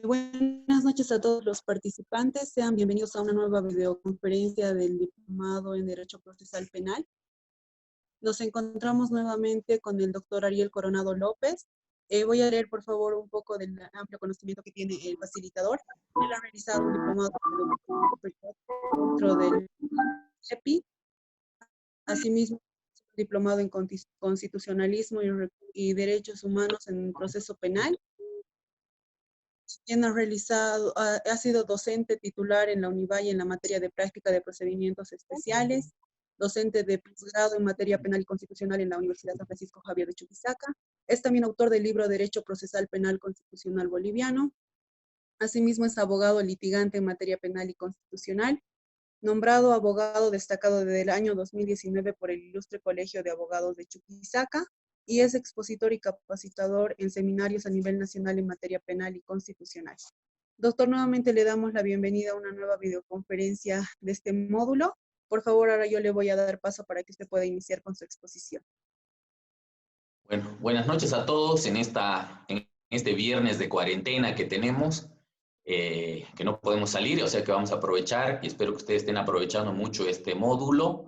Buenas noches a todos los participantes. Sean bienvenidos a una nueva videoconferencia del Diplomado en Derecho Procesal Penal. Nos encontramos nuevamente con el doctor Ariel Coronado López. Voy a leer, por favor, un poco del amplio conocimiento que tiene el facilitador. Él ha realizado un diplomado dentro del CEPI. Asimismo, un diplomado en constitucionalismo y derechos humanos en el proceso penal. Quien ha sido docente titular en la Univalle en la materia de práctica de procedimientos especiales, docente de posgrado en materia penal y constitucional en la Universidad San Francisco Javier de Chuquisaca. Es también autor del libro Derecho Procesal Penal Constitucional Boliviano. Asimismo es abogado litigante en materia penal y constitucional, nombrado abogado destacado desde el año 2019 por el Ilustre Colegio de Abogados de Chuquisaca, y es expositor y capacitador en seminarios a nivel nacional en materia penal y constitucional. Doctor, nuevamente le damos la bienvenida a una nueva videoconferencia de este módulo. Por favor, ahora yo le voy a dar paso para que usted pueda iniciar con su exposición. Bueno, buenas noches a todos en este viernes de cuarentena que tenemos, que no podemos salir, o sea que vamos a aprovechar y espero que ustedes estén aprovechando mucho este módulo.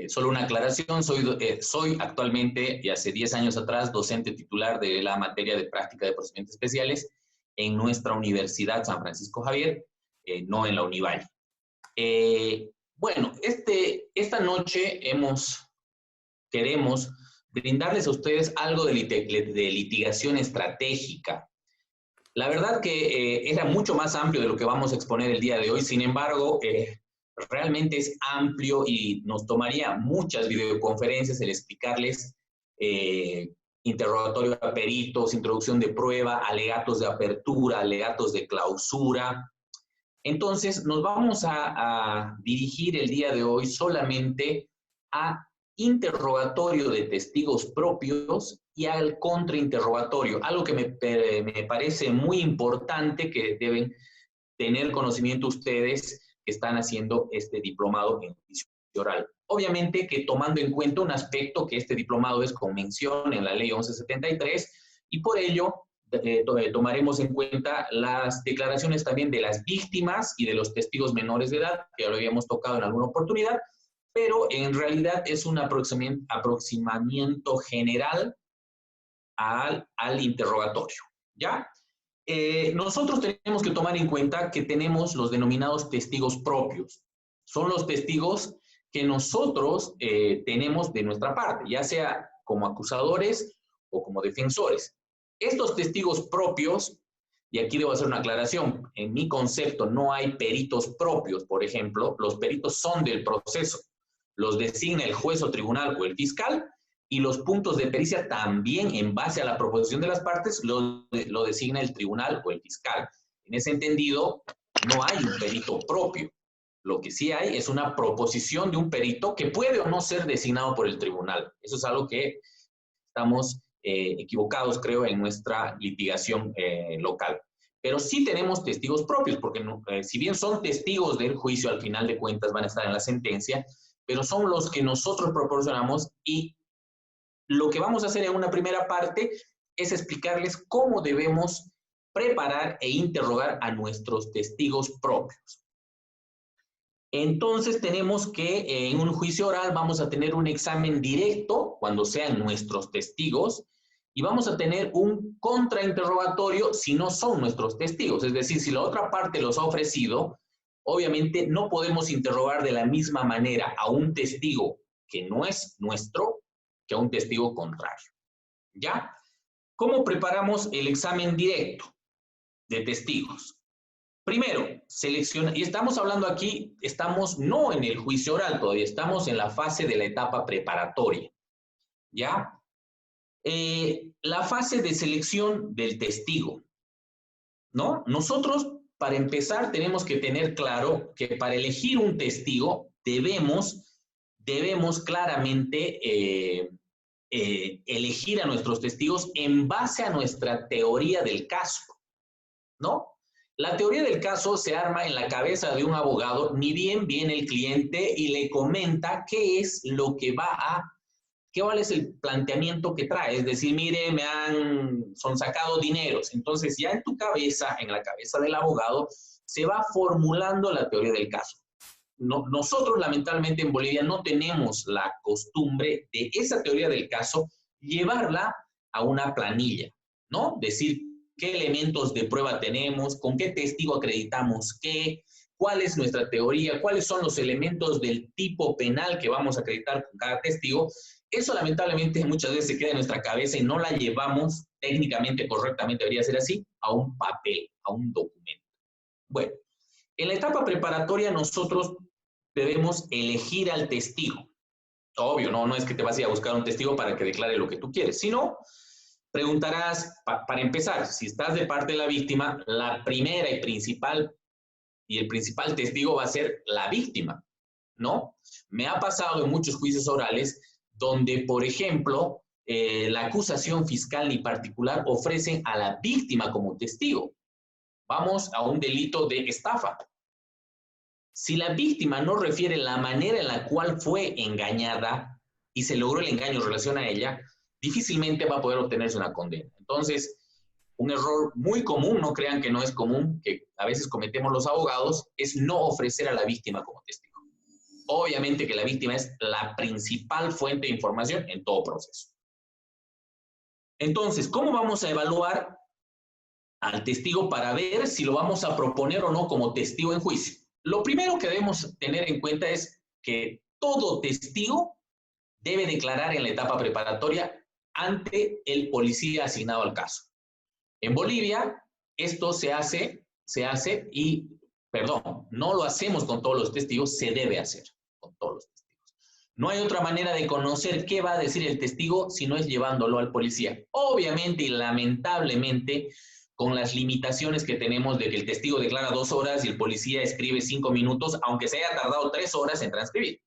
Solo una aclaración, soy actualmente y hace 10 años atrás docente titular de la materia de práctica de procedimientos especiales en nuestra Universidad San Francisco Javier, no en la Univalle. Bueno, esta noche queremos brindarles a ustedes algo de litigación estratégica. La verdad que era mucho más amplio de lo que vamos a exponer el día de hoy, sin embargo, realmente es amplio y nos tomaría muchas videoconferencias el explicarles interrogatorio a peritos, introducción de prueba, alegatos de apertura, alegatos de clausura. Entonces, nos vamos a dirigir el día de hoy solamente a interrogatorio de testigos propios y al contrainterrogatorio, algo que me parece muy importante que deben tener conocimiento ustedes que están haciendo este diplomado en juicio oral. Obviamente que tomando en cuenta un aspecto que este diplomado es con mención en la ley 1173 y por ello tomaremos en cuenta las declaraciones también de las víctimas y de los testigos menores de edad, que ya lo habíamos tocado en alguna oportunidad, pero en realidad es un aproximamiento general al interrogatorio, ¿ya? Nosotros tenemos que tomar en cuenta que tenemos los denominados testigos propios. Son los testigos que nosotros tenemos de nuestra parte, ya sea como acusadores o como defensores. Estos testigos propios, y aquí debo hacer una aclaración, en mi concepto no hay peritos propios, por ejemplo, los peritos son del proceso, los designa el juez o tribunal o el fiscal, y los puntos de pericia también, en base a la proposición de las partes, lo designa el tribunal o el fiscal. En ese entendido, no hay un perito propio. Lo que sí hay es una proposición de un perito que puede o no ser designado por el tribunal. Eso es algo que estamos equivocados, creo, en nuestra litigación local. Pero sí tenemos testigos propios, porque si bien son testigos del juicio, al final de cuentas van a estar en la sentencia, pero son los que nosotros proporcionamos y lo que vamos a hacer en una primera parte es explicarles cómo debemos preparar e interrogar a nuestros testigos propios. Entonces tenemos que en un juicio oral vamos a tener un examen directo cuando sean nuestros testigos y vamos a tener un contrainterrogatorio si no son nuestros testigos. Es decir, si la otra parte los ha ofrecido, obviamente no podemos interrogar de la misma manera a un testigo que no es nuestro que a un testigo contrario, ¿ya? ¿Cómo preparamos el examen directo de testigos? Primero, selecciona, y estamos hablando aquí, estamos no en el juicio oral todavía, estamos en la fase de la etapa preparatoria, ¿ya? La fase de selección del testigo, ¿no? Nosotros, para empezar, tenemos que tener claro que para elegir un testigo debemos claramente elegir a nuestros testigos en base a nuestra teoría del caso, ¿no? La teoría del caso se arma en la cabeza de un abogado, ni bien viene el cliente y le comenta qué es lo que va a ¿cuál es el planteamiento que trae? Es decir, mire, son sacado dineros. Entonces, ya en tu cabeza, en la cabeza del abogado, se va formulando la teoría del caso. Nosotros, lamentablemente, en Bolivia no tenemos la costumbre de esa teoría del caso llevarla a una planilla, ¿no? Decir qué elementos de prueba tenemos, con qué testigo acreditamos qué, cuál es nuestra teoría, cuáles son los elementos del tipo penal que vamos a acreditar con cada testigo. Eso, lamentablemente, muchas veces se queda en nuestra cabeza y no la llevamos técnicamente, correctamente, debería ser así, a un papel, a un documento. Bueno, en la etapa preparatoria nosotros debemos elegir al testigo. Obvio, no es que te vas a ir a buscar un testigo para que declare lo que tú quieres, sino preguntarás, para empezar, si estás de parte de la víctima, la primera y el principal testigo va a ser la víctima, ¿no? Me ha pasado en muchos juicios orales donde, por ejemplo, la acusación fiscal ni particular ofrecen a la víctima como testigo. Vamos a un delito de estafa. Si la víctima no refiere la manera en la cual fue engañada y se logró el engaño en relación a ella, difícilmente va a poder obtenerse una condena. Entonces, un error muy común, no crean que no es común, que a veces cometemos los abogados, es no ofrecer a la víctima como testigo. Obviamente que la víctima es la principal fuente de información en todo proceso. Entonces, ¿cómo vamos a evaluar al testigo para ver si lo vamos a proponer o no como testigo en juicio? Lo primero que debemos tener en cuenta es que todo testigo debe declarar en la etapa preparatoria ante el policía asignado al caso. En Bolivia, esto se hace y, perdón, no lo hacemos con todos los testigos, se debe hacer con todos los testigos. No hay otra manera de conocer qué va a decir el testigo si no es llevándolo al policía. Obviamente y lamentablemente, con las limitaciones que tenemos de que el testigo declara 2 horas y el policía escribe 5 minutos, aunque se haya tardado 3 horas en transcribir,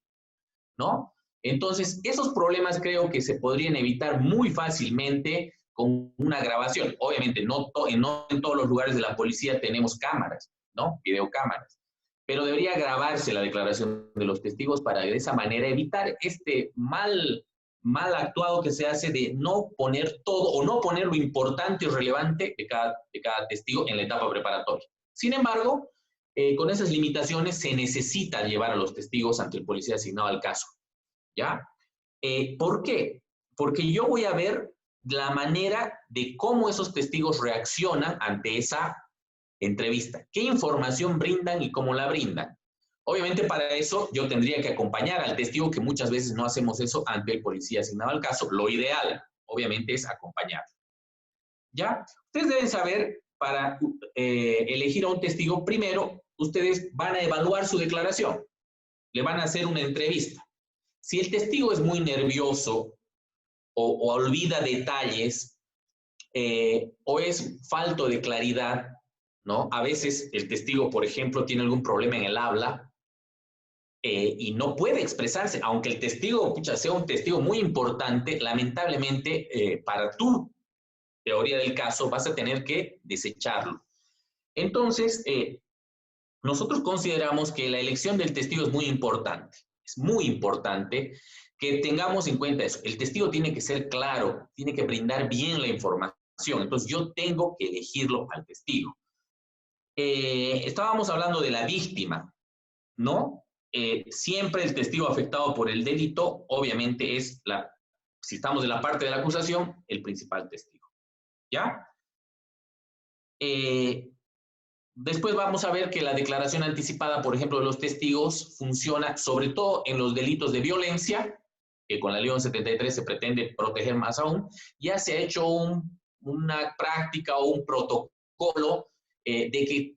¿no? Entonces, esos problemas creo que se podrían evitar muy fácilmente con una grabación. Obviamente, no en todos los lugares de la policía tenemos cámaras, ¿no? Videocámaras. Pero debería grabarse la declaración de los testigos para de esa manera evitar este mal actuado que se hace de no poner todo o no poner lo importante y relevante de cada testigo en la etapa preparatoria. Sin embargo, con esas limitaciones se necesita llevar a los testigos ante el policía asignado al caso. ¿Ya? ¿Por qué? Porque yo voy a ver la manera de cómo esos testigos reaccionan ante esa entrevista. ¿Qué información brindan y cómo la brindan? Obviamente para eso yo tendría que acompañar al testigo, que muchas veces no hacemos eso ante el policía asignado al caso. Lo ideal, obviamente, es acompañarlo. ¿Ya? Ustedes deben saber, para elegir a un testigo, primero, ustedes van a evaluar su declaración. Le van a hacer una entrevista. Si el testigo es muy nervioso o olvida detalles o es falto de claridad, ¿no? A veces el testigo, por ejemplo, tiene algún problema en el habla y no puede expresarse, aunque el testigo sea un testigo muy importante, lamentablemente para tu teoría del caso vas a tener que desecharlo. Entonces, nosotros consideramos que la elección del testigo es muy importante. Es muy importante que tengamos en cuenta eso. El testigo tiene que ser claro, tiene que brindar bien la información. Entonces, yo tengo que elegirlo al testigo. Estábamos hablando de la víctima, ¿no? Siempre el testigo afectado por el delito, obviamente, es si estamos de la parte de la acusación, el principal testigo. ¿Ya? Después vamos a ver que la declaración anticipada, por ejemplo, de los testigos funciona sobre todo en los delitos de violencia, que con la Ley 1173 se pretende proteger más aún. Ya se ha hecho una práctica o un protocolo de que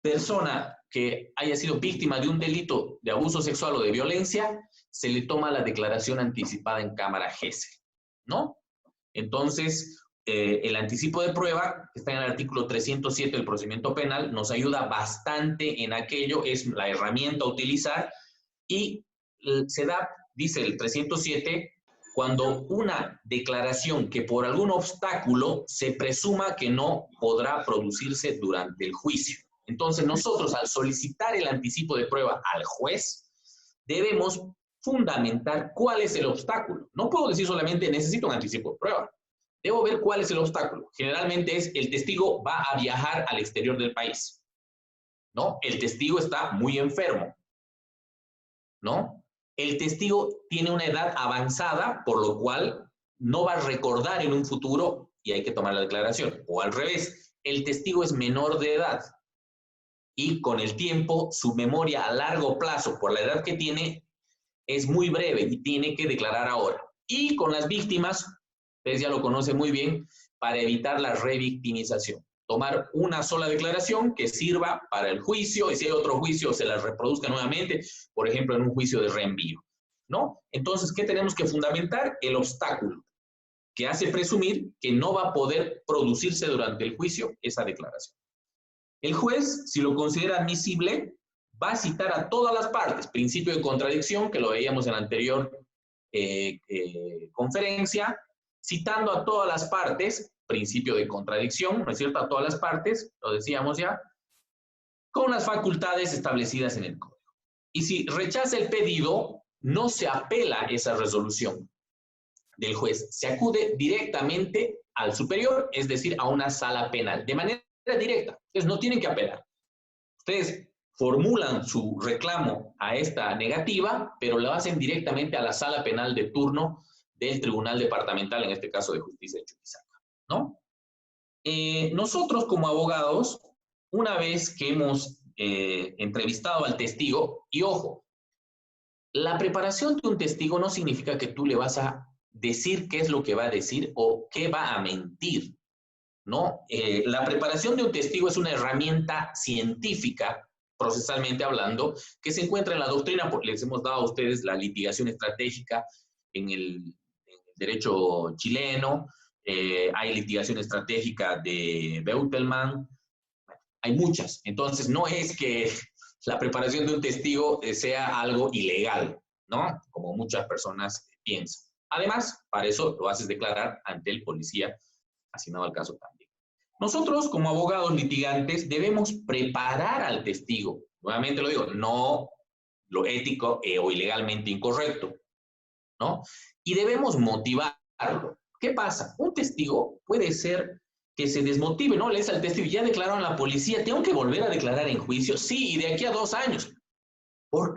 persona que haya sido víctima de un delito de abuso sexual o de violencia, se le toma la declaración anticipada en cámara GESEL, ¿no? Entonces, el anticipo de prueba, que está en el artículo 307 del procedimiento penal, nos ayuda bastante en aquello, es la herramienta a utilizar y se da, dice el 307, cuando una declaración que por algún obstáculo se presuma que no podrá producirse durante el juicio. Entonces nosotros al solicitar el anticipo de prueba al juez, debemos fundamentar cuál es el obstáculo. No puedo decir solamente necesito un anticipo de prueba. Debo ver cuál es el obstáculo. Generalmente es el testigo va a viajar al exterior del país, ¿no? El testigo está muy enfermo, ¿no? El testigo tiene una edad avanzada, por lo cual no va a recordar en un futuro y hay que tomar la declaración. O al revés, el testigo es menor de edad y con el tiempo su memoria a largo plazo, por la edad que tiene, es muy breve y tiene que declarar ahora. Y con las víctimas, ustedes ya lo conocen muy bien, para evitar la revictimización. Tomar una sola declaración que sirva para el juicio y si hay otro juicio se la reproduzca nuevamente, por ejemplo, en un juicio de reenvío, ¿no? Entonces, ¿qué tenemos que fundamentar? El obstáculo que hace presumir que no va a poder producirse durante el juicio esa declaración. El juez, si lo considera admisible, va a citar a todas las partes, principio de contradicción, que lo veíamos en la anterior conferencia, citando a todas las partes, principio de contradicción, ¿no es cierto? A todas las partes, lo decíamos ya, con las facultades establecidas en el código. Y si rechaza el pedido, no se apela esa resolución del juez, se acude directamente al superior, es decir, a una sala penal, de manera directa. Entonces no tienen que apelar. Ustedes formulan su reclamo a esta negativa, pero lo hacen directamente a la sala penal de turno del Tribunal Departamental, en este caso de Justicia de Chuquisaca, ¿no? Nosotros como abogados, una vez que hemos entrevistado al testigo, y ojo, la preparación de un testigo no significa que tú le vas a decir qué es lo que va a decir o qué va a mentir, ¿no? La preparación de un testigo es una herramienta científica, procesalmente hablando, que se encuentra en la doctrina, les hemos dado a ustedes la litigación estratégica en el derecho chileno, hay litigación estratégica de Beutelman, hay muchas. Entonces, no es que la preparación de un testigo sea algo ilegal, ¿no? Como muchas personas piensan. Además, para eso lo haces declarar ante el policía asignado al caso también. Nosotros, como abogados litigantes, debemos preparar al testigo. Nuevamente lo digo, no lo ético o ilegalmente incorrecto, ¿no? Y debemos motivarlo. ¿Qué pasa? Un testigo puede ser que se desmotive, ¿no? Le dice al testigo, ya declararon a la policía, ¿tengo que volver a declarar en juicio? Sí, y de aquí a 2 años.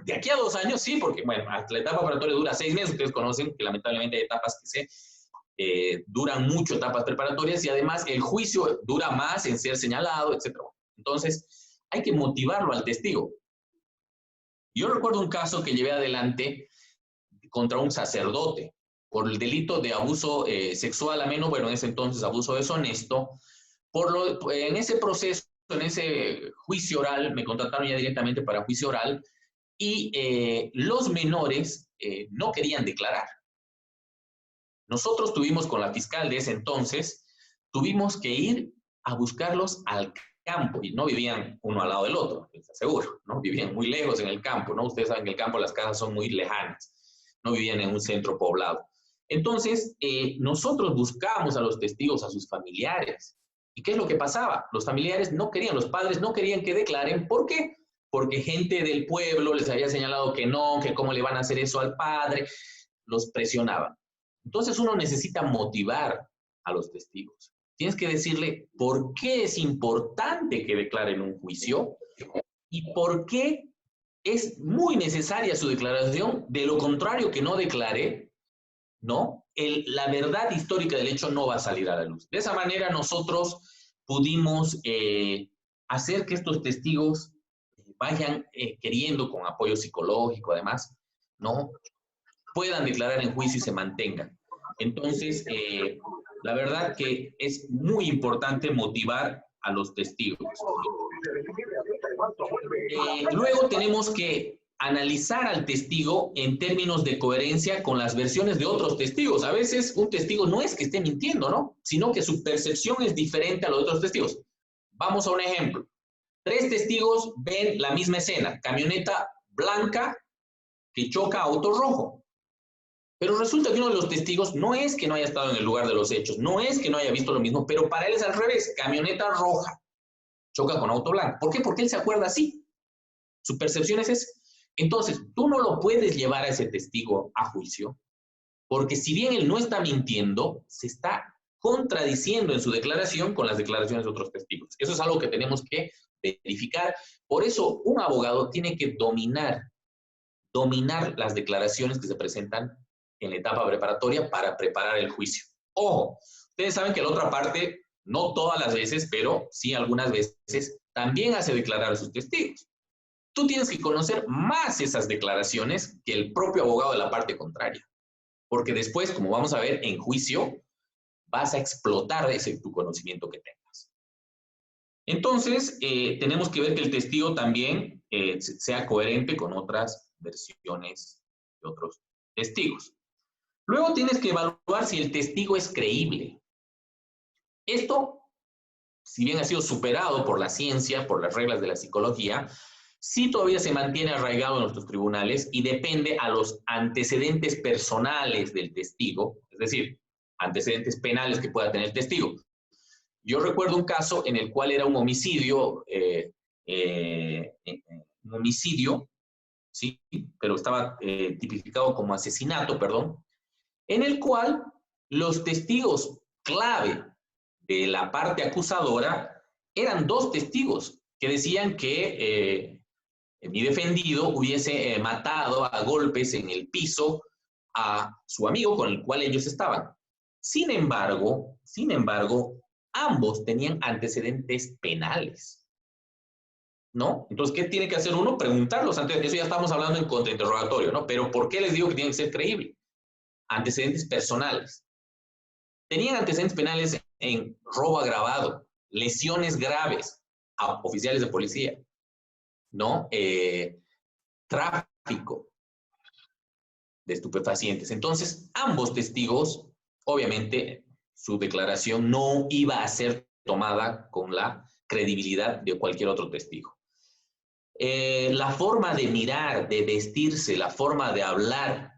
De aquí a 2 años, sí, porque, bueno, la etapa preparatoria dura 6 meses, ustedes conocen que lamentablemente hay etapas que duran mucho, etapas preparatorias, y además el juicio dura más en ser señalado, etc. Entonces, hay que motivarlo al testigo. Yo recuerdo un caso que llevé adelante contra un sacerdote por el delito de abuso sexual a menor, bueno, en ese entonces abuso deshonesto. En ese proceso, en ese juicio oral, me contrataron ya directamente para juicio oral, y los menores no querían declarar. Nosotros tuvimos con la fiscal de ese entonces, tuvimos que ir a buscarlos al campo, y no vivían uno al lado del otro, les aseguro, ¿no? Vivían muy lejos en el campo, ¿no? Ustedes saben que en el campo las casas son muy lejanas, no vivían en un centro poblado. Entonces, nosotros buscábamos a los testigos, a sus familiares. ¿Y qué es lo que pasaba? Los familiares no querían, los padres no querían que declaren. ¿Por qué? Porque gente del pueblo les había señalado que no, que cómo le van a hacer eso al padre, los presionaban. Entonces uno necesita motivar a los testigos. Tienes que decirle por qué es importante que declaren un juicio y por qué es muy necesaria su declaración. De lo contrario, que no declare, ¿no? La verdad histórica del hecho no va a salir a la luz. De esa manera nosotros pudimos hacer que estos testigos vayan queriendo, con apoyo psicológico además, ¿no? Puedan declarar en juicio y se mantengan. Entonces, la verdad que es muy importante motivar a los testigos. Luego tenemos que analizar al testigo en términos de coherencia con las versiones de otros testigos. A veces un testigo no es que esté mintiendo, ¿no? Sino que su percepción es diferente a los otros testigos. Vamos a un ejemplo. 3 testigos ven la misma escena, camioneta blanca que choca a auto rojo. Pero resulta que uno de los testigos no es que no haya estado en el lugar de los hechos, no es que no haya visto lo mismo, pero para él es al revés, camioneta roja, choca con auto blanco. ¿Por qué? Porque él se acuerda así. Su percepción es esa. Entonces, tú no lo puedes llevar a ese testigo a juicio, porque si bien él no está mintiendo, se está contradiciendo en su declaración con las declaraciones de otros testigos. Eso es algo que tenemos que verificar. Por eso, un abogado tiene que dominar las declaraciones que se presentan en la etapa preparatoria para preparar el juicio. Ojo, ustedes saben que la otra parte, no todas las veces, pero sí algunas veces, también hace declarar a sus testigos. Tú tienes que conocer más esas declaraciones que el propio abogado de la parte contraria, porque después, como vamos a ver en juicio, vas a explotar ese tu conocimiento que tengas. Entonces, tenemos que ver que el testigo también sea coherente con otras versiones de otros testigos. Luego tienes que evaluar si el testigo es creíble. Esto, si bien ha sido superado por la ciencia, por las reglas de la psicología, sí todavía se mantiene arraigado en nuestros tribunales y depende a los antecedentes personales del testigo, es decir, antecedentes penales que pueda tener el testigo. Yo recuerdo un caso en el cual era un homicidio, sí, pero estaba tipificado como asesinato, perdón, en el cual los testigos clave de la parte acusadora eran dos testigos que decían que mi defendido hubiese matado a golpes en el piso a su amigo con el cual ellos estaban. Sin embargo, ambos tenían antecedentes penales, ¿no? Entonces, ¿qué tiene que hacer uno? Preguntarlos antes. Eso ya estamos hablando en contrainterrogatorio, ¿no? Pero ¿por qué les digo que tienen que ser creíbles? Antecedentes personales. Tenían antecedentes penales en robo agravado, lesiones graves a oficiales de policía, ¿no? Tráfico de estupefacientes. Entonces, ambos testigos, obviamente, su declaración no iba a ser tomada con la credibilidad de cualquier otro testigo. La forma de mirar, de vestirse, la forma de hablar.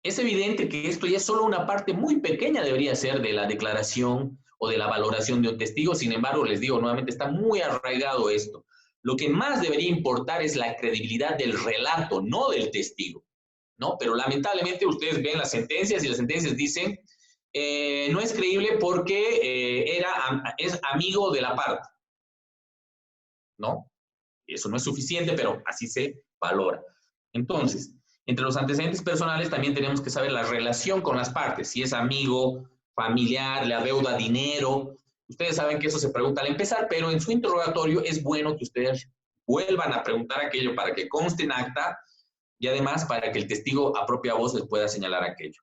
Es evidente que esto ya es solo una parte muy pequeña debería ser de la declaración o de la valoración de un testigo. Sin embargo, les digo nuevamente, está muy arraigado esto. Lo que más debería importar es la credibilidad del relato, no del testigo, ¿no? Pero lamentablemente ustedes ven las sentencias y las sentencias dicen no es creíble porque es amigo de la parte, ¿no? Eso no es suficiente, pero así se valora. Entonces, entre los antecedentes personales también tenemos que saber la relación con las partes, si es amigo, familiar, le adeuda dinero. Ustedes saben que eso se pregunta al empezar, pero en su interrogatorio es bueno que ustedes vuelvan a preguntar aquello para que conste en acta y además para que el testigo a propia voz les pueda señalar aquello.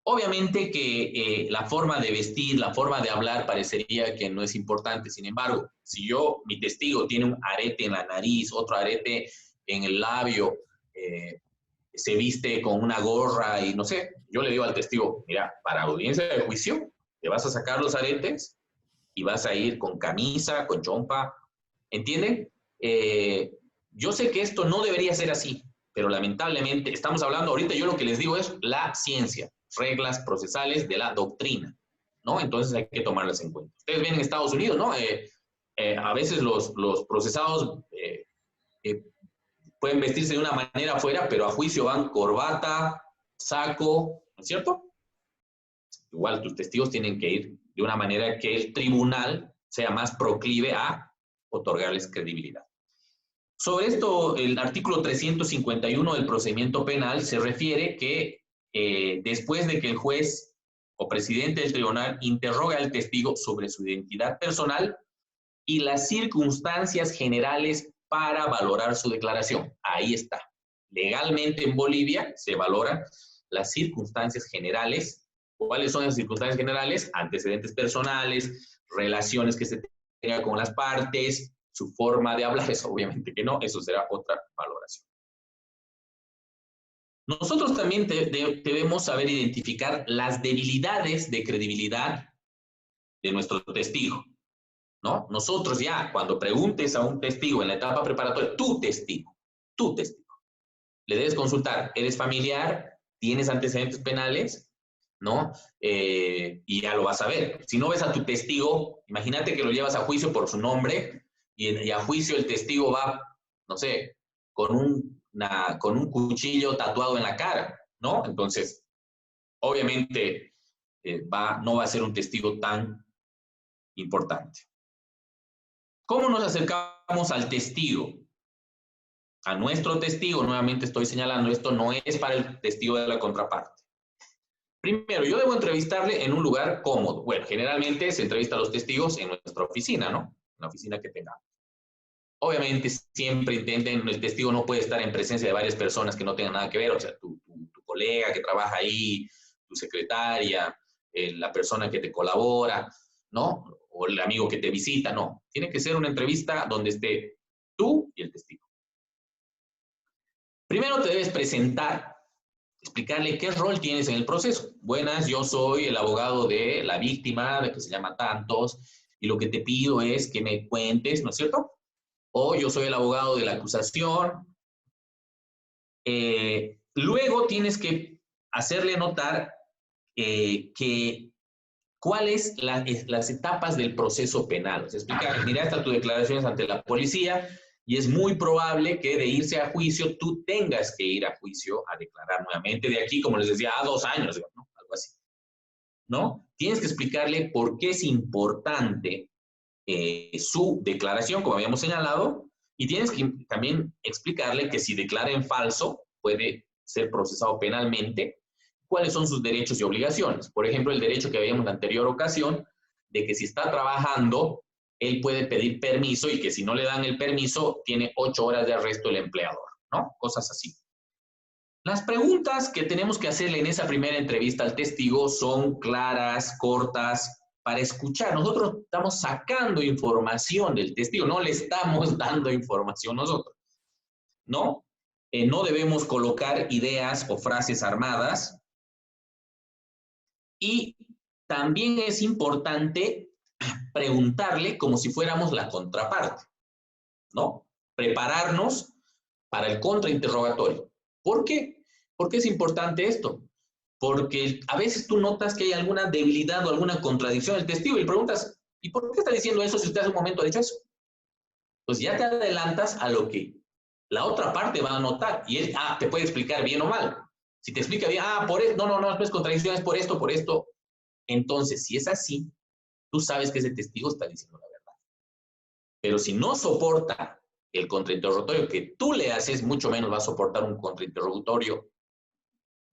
Obviamente que la forma de vestir, la forma de hablar parecería que no es importante. Sin embargo, si mi testigo tiene un arete en la nariz, otro arete en el labio, se viste con una gorra y no sé, yo le digo al testigo, mira, para audiencia de juicio, te vas a sacar los aretes y vas a ir con camisa, con chompa, ¿entienden? Yo sé que esto no debería ser así, pero lamentablemente estamos hablando ahorita, yo lo que les digo es la ciencia, reglas procesales de la doctrina, ¿no? Entonces hay que tomarlas en cuenta. Ustedes ven en Estados Unidos, ¿no? A veces los procesados pueden vestirse de una manera afuera, pero a juicio van corbata, saco, ¿no es cierto? Igual tus testigos tienen que ir de una manera que el tribunal sea más proclive a otorgarles credibilidad. Sobre esto, el artículo 351 del procedimiento penal se refiere que después de que el juez o presidente del tribunal interroga al testigo sobre su identidad personal y las circunstancias generales para valorar su declaración. Ahí está. Legalmente en Bolivia se valoran las circunstancias generales. ¿Cuáles son las circunstancias generales? Antecedentes personales, relaciones que se tengan con las partes, su forma de hablar, eso obviamente que no, eso será otra valoración. Nosotros también debemos saber identificar las debilidades de credibilidad de nuestro testigo, ¿no? Nosotros ya, cuando preguntes a un testigo en la etapa preparatoria, tu testigo, le debes consultar, ¿eres familiar? ¿Tienes antecedentes penales? ¿No? Y ya lo vas a ver. Si no ves a tu testigo, imagínate que lo llevas a juicio por su nombre y a juicio el testigo va no sé, con un cuchillo tatuado en la cara, ¿no? Entonces, obviamente, no va a ser un testigo tan importante. ¿Cómo nos acercamos al testigo? A nuestro testigo, nuevamente estoy señalando, esto no es para el testigo de la contraparte. Primero, yo debo entrevistarle en un lugar cómodo. Bueno, generalmente se entrevista a los testigos en nuestra oficina, ¿no? En la oficina que tengamos. Obviamente, siempre intenten, el testigo no puede estar en presencia de varias personas que no tengan nada que ver, o sea, tu colega que trabaja ahí, tu secretaria, la persona que te colabora, ¿no? O el amigo que te visita, no. Tiene que ser una entrevista donde esté tú y el testigo. Primero te debes presentar, explicarle qué rol tienes en el proceso. Buenas, yo soy el abogado de la víctima, de que se llama tantos, y lo que te pido es que me cuentes, ¿no es cierto? O yo soy el abogado de la acusación. Luego tienes que hacerle notar cuáles las etapas del proceso penal. O sea, explicar, mira, estas tus declaraciones ante la policía y es muy probable que de irse a juicio tú tengas que ir a juicio a declarar nuevamente de aquí, como les decía, a 2 años, ¿no? Algo así. ¿No? Tienes que explicarle por qué es importante su declaración, como habíamos señalado, y tienes que también explicarle que si declara en falso puede ser procesado penalmente, cuáles son sus derechos y obligaciones. Por ejemplo, el derecho que habíamos en la anterior ocasión, de que si está trabajando, él puede pedir permiso y que si no le dan el permiso, tiene 8 horas de arresto el empleador, ¿no? Cosas así. Las preguntas que tenemos que hacerle en esa primera entrevista al testigo son claras, cortas, para escuchar. Nosotros estamos sacando información del testigo, no le estamos dando información nosotros, ¿no? No debemos colocar ideas o frases armadas. Y también es importante preguntarle como si fuéramos la contraparte, ¿no? Prepararnos para el contrainterrogatorio. ¿Por qué? ¿Por qué es importante esto? Porque a veces tú notas que hay alguna debilidad o alguna contradicción del testigo y preguntas, ¿y por qué está diciendo eso si usted hace un momento ha dicho eso? Pues ya te adelantas a lo que la otra parte va a notar y él te puede explicar bien o mal. Si te explica bien, por esto, no es contradicción, es por esto, por esto. Entonces, si es así, tú sabes que ese testigo está diciendo la verdad. Pero si no soporta el contrainterrogatorio que tú le haces, mucho menos va a soportar un contrainterrogatorio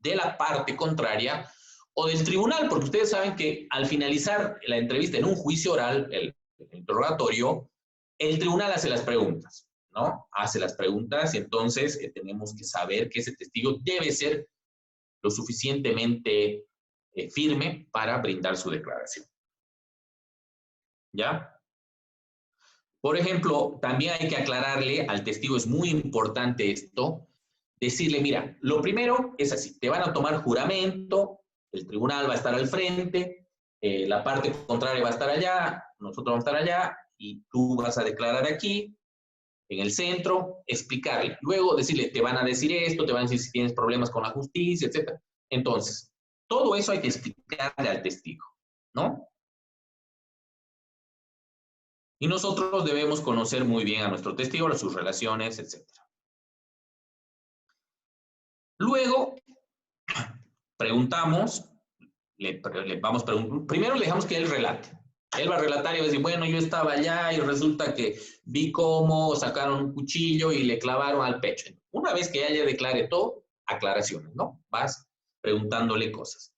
de la parte contraria o del tribunal, porque ustedes saben que al finalizar la entrevista en un juicio oral, el interrogatorio, el tribunal hace las preguntas, ¿no? Hace las preguntas y entonces tenemos que saber que ese testigo debe ser lo suficientemente firme para brindar su declaración. ¿Ya? Por ejemplo, también hay que aclararle al testigo, es muy importante esto, decirle, mira, lo primero es así, te van a tomar juramento, el tribunal va a estar al frente, la parte contraria va a estar allá, nosotros vamos a estar allá, y tú vas a declarar aquí, en el centro, explicarle. Luego decirle, te van a decir esto, te van a decir si tienes problemas con la justicia, etc. Entonces, todo eso hay que explicarle al testigo, ¿no? Y nosotros debemos conocer muy bien a nuestro testigo, sus relaciones, etc. Luego, preguntamos, primero le dejamos que él relate. Él va a relatar y va a decir, bueno, yo estaba allá y resulta que vi cómo sacaron un cuchillo y le clavaron al pecho. Una vez que ella declare todo, aclaraciones, ¿no? Vas preguntándole cosas.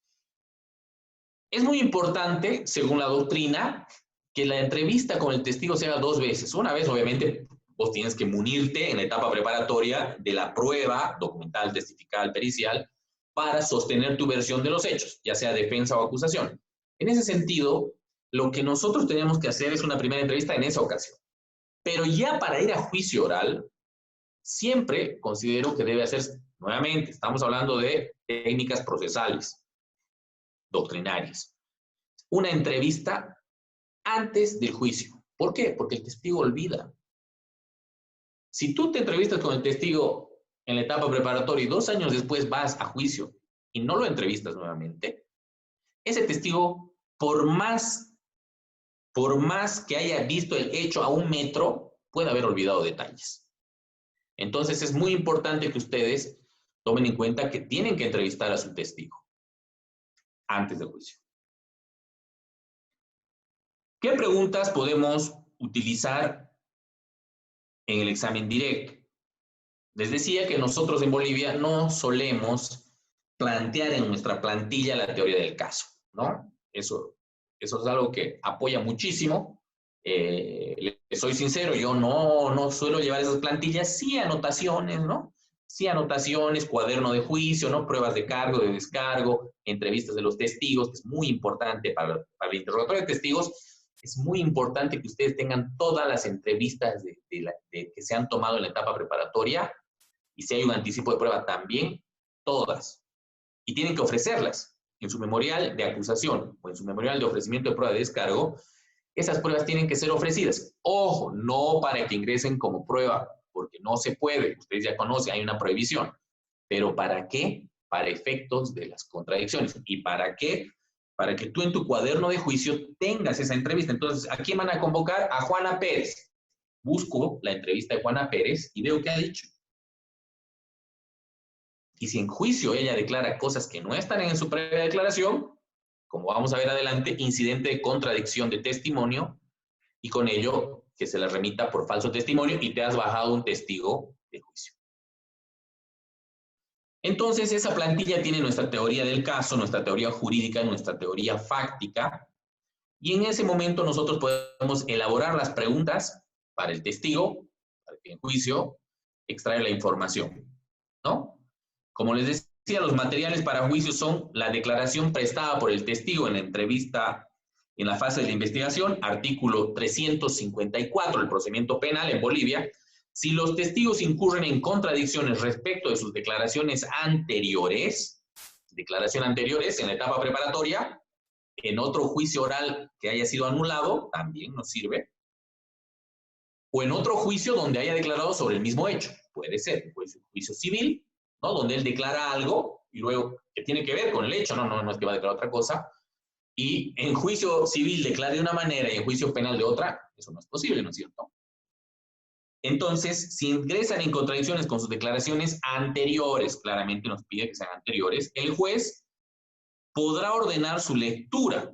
Es muy importante, según la doctrina, que la entrevista con el testigo se haga 2 veces. Una vez, obviamente, vos tienes que munirte en la etapa preparatoria de la prueba documental, testifical, pericial, para sostener tu versión de los hechos, ya sea defensa o acusación. En ese sentido, lo que nosotros tenemos que hacer es una primera entrevista en esa ocasión. Pero ya para ir a juicio oral, siempre considero que debe hacerse, nuevamente, estamos hablando de técnicas procesales, doctrinarias, una entrevista antes del juicio. ¿Por qué? Porque el testigo olvida. Si tú te entrevistas con el testigo en la etapa preparatoria y 2 años después vas a juicio y no lo entrevistas nuevamente, ese testigo, por más que haya visto el hecho a 1 metro, puede haber olvidado detalles. Entonces es muy importante que ustedes tomen en cuenta que tienen que entrevistar a su testigo antes del juicio. ¿Qué preguntas podemos utilizar en el examen directo? Les decía que nosotros en Bolivia no solemos plantear en nuestra plantilla la teoría del caso, ¿no? Eso es algo que apoya muchísimo. Les soy sincero, yo no suelo llevar esas plantillas, sí anotaciones, ¿no? Sí anotaciones, cuaderno de juicio, ¿no? Pruebas de cargo, de descargo, entrevistas de los testigos, que es muy importante para el interrogatorio de testigos. Es muy importante que ustedes tengan todas las entrevistas que se han tomado en la etapa preparatoria, y si hay un anticipo de prueba también, todas. Y tienen que ofrecerlas en su memorial de acusación o en su memorial de ofrecimiento de prueba de descargo. Esas pruebas tienen que ser ofrecidas. Ojo, no para que ingresen como prueba, porque no se puede. Ustedes ya conocen, hay una prohibición. ¿Pero para qué? Para efectos de las contradicciones. ¿Y para qué? Para que tú en tu cuaderno de juicio tengas esa entrevista. Entonces, ¿a quién van a convocar? A Juana Pérez. Busco la entrevista de Juana Pérez y veo qué ha dicho. Y si en juicio ella declara cosas que no están en su previa declaración, como vamos a ver adelante, incidente de contradicción de testimonio, y con ello que se la remita por falso testimonio y te has bajado un testigo de juicio. Entonces, esa plantilla tiene nuestra teoría del caso, nuestra teoría jurídica, nuestra teoría fáctica, y en ese momento nosotros podemos elaborar las preguntas para el testigo, para que en juicio extrae la información, ¿no? Como les decía, los materiales para juicio son la declaración prestada por el testigo en la entrevista en la fase de la investigación, artículo 354 del procedimiento penal en Bolivia. Si los testigos incurren en contradicciones respecto de sus declaraciones anteriores en la etapa preparatoria, en otro juicio oral que haya sido anulado, también nos sirve, o en otro juicio donde haya declarado sobre el mismo hecho. Puede ser un juicio civil, ¿no? Donde él declara algo y luego que tiene que ver con el hecho, no es que va a declarar otra cosa, y en juicio civil declara de una manera y en juicio penal de otra. Eso no es posible, ¿no es cierto? Entonces, si ingresan en contradicciones con sus declaraciones anteriores, claramente nos pide que sean anteriores, el juez podrá ordenar su lectura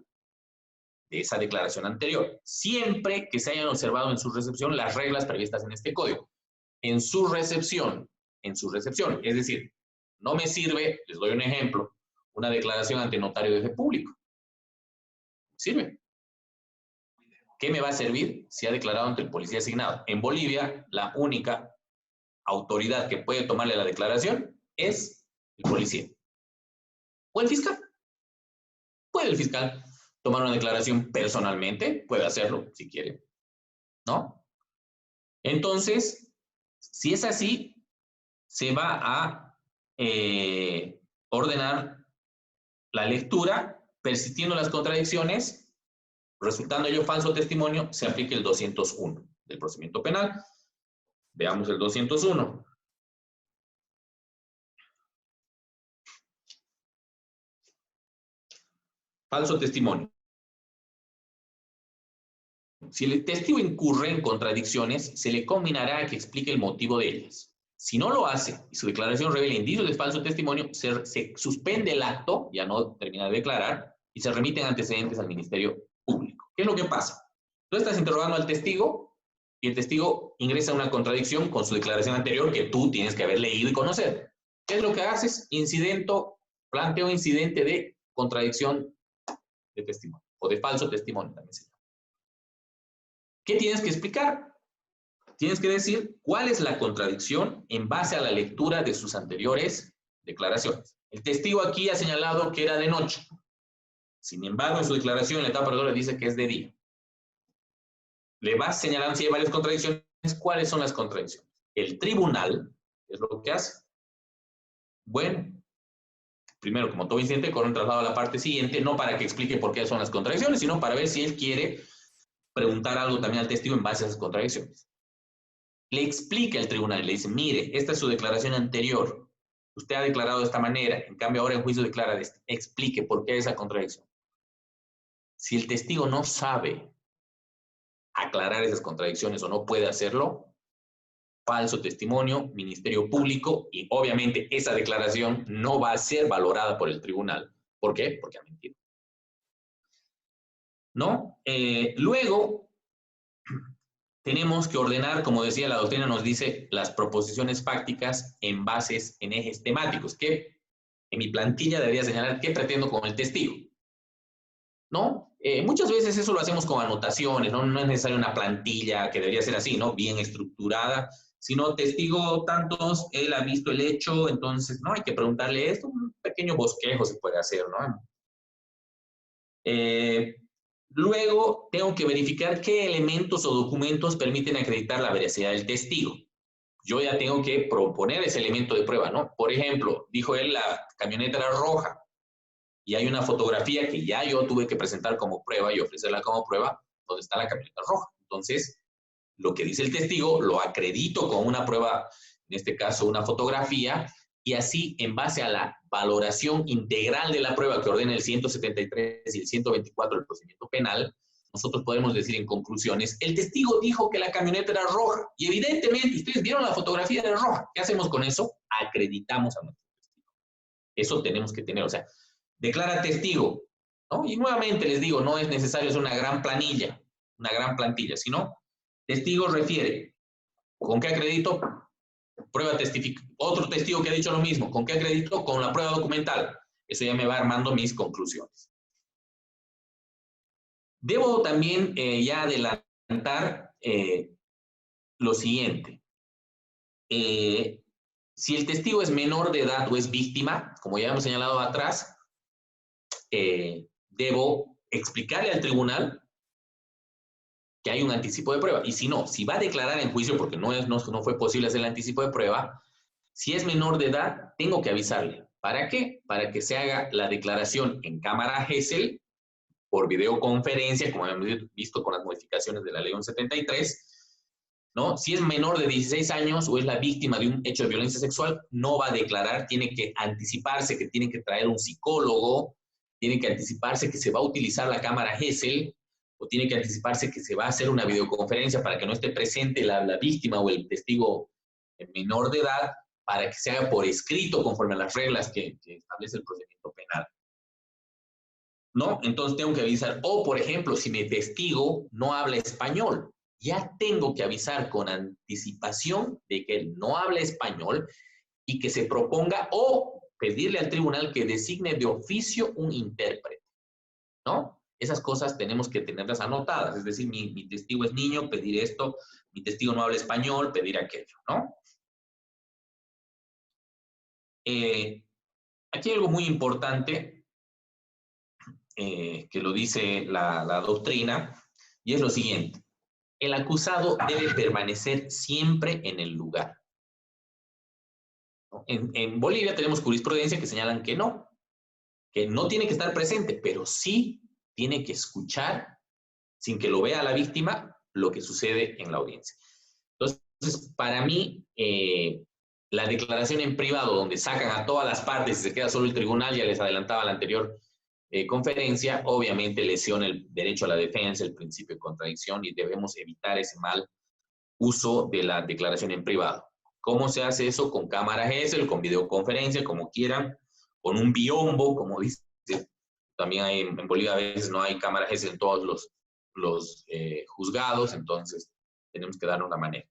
de esa declaración anterior, siempre que se hayan observado en su recepción las reglas previstas en este código. En su recepción, es decir, no me sirve, les doy un ejemplo, una declaración ante notario de fe público. ¿Sirve? ¿Qué me va a servir si ha declarado ante el policía asignado? En Bolivia, la única autoridad que puede tomarle la declaración es el policía o el fiscal. Puede el fiscal tomar una declaración personalmente, puede hacerlo si quiere, ¿no? Entonces, si es así, se va a ordenar la lectura, persistiendo las contradicciones, resultando ello falso testimonio, se aplica el 201 del procedimiento penal. Veamos el 201. Falso testimonio. Si el testigo incurre en contradicciones, se le combinará a que explique el motivo de ellas. Si no lo hace y su declaración revela indicios de falso testimonio, se suspende el acto, ya no termina de declarar, y se remiten antecedentes al Ministerio Público. ¿Qué es lo que pasa? Tú estás interrogando al testigo y el testigo ingresa en una contradicción con su declaración anterior que tú tienes que haber leído y conocer. ¿Qué es lo que haces? Planteo incidente de contradicción de testimonio o de falso testimonio también se llama. ¿Qué tienes que explicar? Tienes que decir cuál es la contradicción en base a la lectura de sus anteriores declaraciones. El testigo aquí ha señalado que era de noche. Sin embargo, en su declaración, la etapa preparatoria dice que es de día. Le vas señalando si hay varias contradicciones. ¿Cuáles son las contradicciones? El tribunal es lo que hace. Bueno, primero, como todo incidente, corre un traslado a la parte siguiente, no para que explique por qué son las contradicciones, sino para ver si él quiere preguntar algo también al testigo en base a esas contradicciones. Le explica al tribunal, le dice, mire, esta es su declaración anterior. Usted ha declarado de esta manera, en cambio ahora en juicio declara de esta. Explique por qué esa contradicción. Si el testigo no sabe aclarar esas contradicciones o no puede hacerlo, falso testimonio, Ministerio Público, y obviamente esa declaración no va a ser valorada por el tribunal. ¿Por qué? Porque ha mentido. ¿No? Luego, tenemos que ordenar, como decía la doctrina, nos dice las proposiciones fácticas en ejes temáticos, que en mi plantilla debería señalar qué pretendo con el testigo. ¿No? Muchas veces eso lo hacemos con anotaciones, ¿no? No es necesaria una plantilla que debería ser así, ¿no? Bien estructurada, sino testigo tantos, él ha visto el hecho, entonces, ¿no? Hay que preguntarle esto, un pequeño bosquejo se puede hacer, ¿no? Luego, tengo que verificar qué elementos o documentos permiten acreditar la veracidad del testigo. Yo ya tengo que proponer ese elemento de prueba, ¿no? Por ejemplo, dijo él, la camioneta era roja. Y hay una fotografía que ya yo tuve que presentar como prueba y ofrecerla como prueba, donde está la camioneta roja. Entonces, lo que dice el testigo lo acredito con una prueba, en este caso una fotografía, y así, en base a la valoración integral de la prueba que ordena el 173 y el 124 del procedimiento penal, nosotros podemos decir en conclusiones, el testigo dijo que la camioneta era roja, y evidentemente ustedes vieron la fotografía, era roja. ¿Qué hacemos con eso? Acreditamos a nuestro testigo. Eso tenemos que tener, o sea, declara testigo, ¿no? Y nuevamente les digo, no es necesario, es una gran plantilla, sino testigo refiere, ¿con qué acredito? Prueba testifica. Otro testigo que ha dicho lo mismo, ¿con qué acredito? Con la prueba documental. Eso ya me va armando mis conclusiones. Debo también ya adelantar lo siguiente. Si el testigo es menor de edad o es víctima, como ya hemos señalado atrás, debo explicarle al tribunal que hay un anticipo de prueba. Y si no, si va a declarar en juicio, porque no fue posible hacer el anticipo de prueba, si es menor de edad, tengo que avisarle. ¿Para qué? Para que se haga la declaración en cámara Gesell, por videoconferencia, como hemos visto con las modificaciones de la ley 1173, ¿no? Si es menor de 16 años o es la víctima de un hecho de violencia sexual, no va a declarar, tiene que anticiparse que tiene que traer un psicólogo, tiene que anticiparse que se va a utilizar la cámara Gesell, o tiene que anticiparse que se va a hacer una videoconferencia para que no esté presente la víctima o el testigo menor de edad, para que se haga por escrito conforme a las reglas que establece el procedimiento penal. ¿No? Entonces tengo que avisar. O, por ejemplo, si mi testigo no habla español, ya tengo que avisar con anticipación de que él no habla español y que se proponga o pedirle al tribunal que designe de oficio un intérprete, ¿no? Esas cosas tenemos que tenerlas anotadas. Es decir, mi testigo es niño, pedir esto. Mi testigo no habla español, pedir aquello, ¿no? Aquí hay algo muy importante que lo dice la doctrina, y es lo siguiente. El acusado debe permanecer siempre en el lugar. En Bolivia tenemos jurisprudencia que señalan que no tiene que estar presente, pero sí tiene que escuchar, sin que lo vea la víctima, lo que sucede en la audiencia. Entonces, para mí, la declaración en privado, donde sacan a todas las partes y se queda solo el tribunal, ya les adelantaba la anterior conferencia, obviamente lesiona el derecho a la defensa, el principio de contradicción, y debemos evitar ese mal uso de la declaración en privado. ¿Cómo se hace eso? Con cámara Gesell, con videoconferencia, como quieran, con un biombo, como dice. También hay, en Bolivia a veces no hay cámara Gesell en todos los juzgados, entonces tenemos que dar una manera.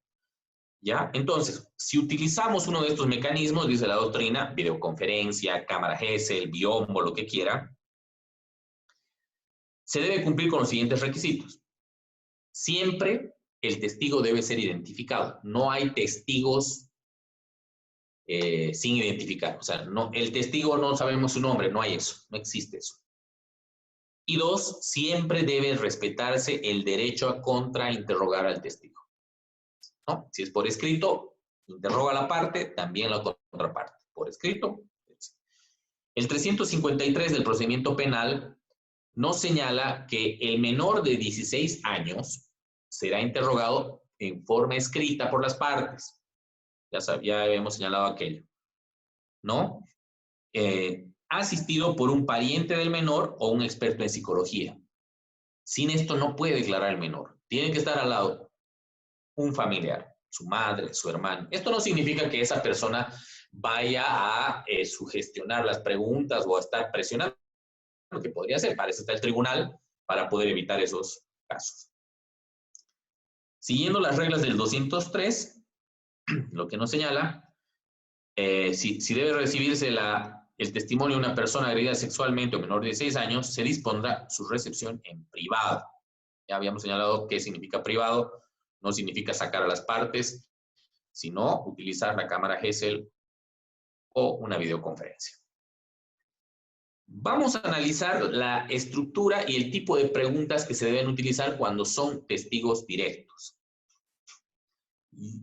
¿Ya? Entonces, si utilizamos uno de estos mecanismos, dice la doctrina, videoconferencia, cámara Gesell, biombo, lo que quiera, se debe cumplir con los siguientes requisitos. Siempre el testigo debe ser identificado. No hay testigos sin identificar. O sea, no, el testigo no sabemos su nombre, no hay eso, no existe eso. Y dos, siempre debe respetarse el derecho a contrainterrogar al testigo, ¿no? Si es por escrito, interroga a la parte, también la contraparte. Por escrito. El 353 del procedimiento penal nos señala que el menor de 16 años será interrogado en forma escrita por las partes. Ya hemos señalado aquello, ¿no? Asistido por un pariente del menor o un experto en psicología. Sin esto no puede declarar el menor. Tiene que estar al lado un familiar, su madre, su hermano. Esto no significa que esa persona vaya a sugestionar las preguntas o a estar presionando, lo que podría ser. Para eso está el tribunal, para poder evitar esos casos. Siguiendo las reglas del 203, lo que nos señala, si debe recibirse el testimonio de una persona agredida sexualmente o menor de 16 años, se dispondrá su recepción en privado. Ya habíamos señalado qué significa privado. No significa sacar a las partes, sino utilizar la cámara Gesell o una videoconferencia. Vamos a analizar la estructura y el tipo de preguntas que se deben utilizar cuando son testigos directos.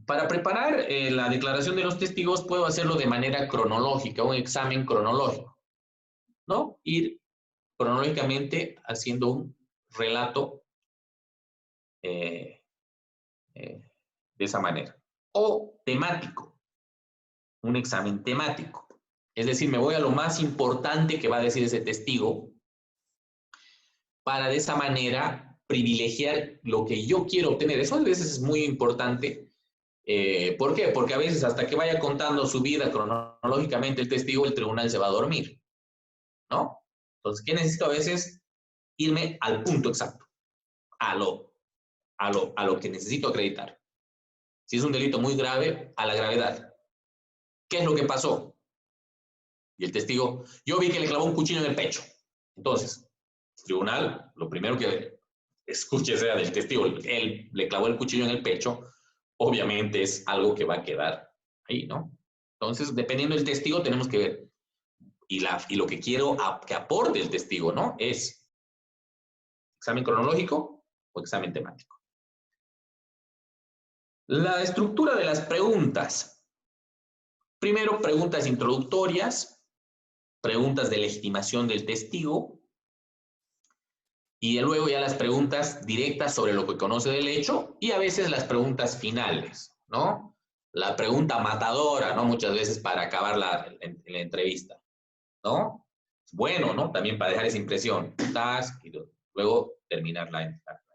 Para preparar la declaración de los testigos, puedo hacerlo de manera cronológica, un examen cronológico, ¿no? Ir cronológicamente haciendo un relato de esa manera. O temático, un examen temático. Es decir, me voy a lo más importante que va a decir ese testigo para de esa manera privilegiar lo que yo quiero obtener. Eso a veces es muy importante. ¿Por qué? Porque a veces hasta que vaya contando su vida cronológicamente el testigo, el tribunal se va a dormir, ¿no? Entonces, ¿qué necesito a veces? Irme al punto exacto, a lo que necesito acreditar. Si es un delito muy grave, a la gravedad. ¿Qué es lo que pasó? Y el testigo, yo vi que le clavó un cuchillo en el pecho. Entonces, el tribunal, lo primero que escuche sea del testigo, él le clavó el cuchillo en el pecho, obviamente es algo que va a quedar ahí, ¿no? Entonces, dependiendo del testigo, tenemos que ver. Y lo que quiero que aporte el testigo, ¿no? Es examen cronológico o examen temático. La estructura de las preguntas. Primero, preguntas introductorias, preguntas de legitimación del testigo, y luego ya las preguntas directas sobre lo que conoce del hecho, y a veces las preguntas finales, ¿no? La pregunta matadora, ¿no? Muchas veces para acabar la entrevista, ¿no? Bueno, ¿no? También para dejar esa impresión. Y luego terminar la entrevista.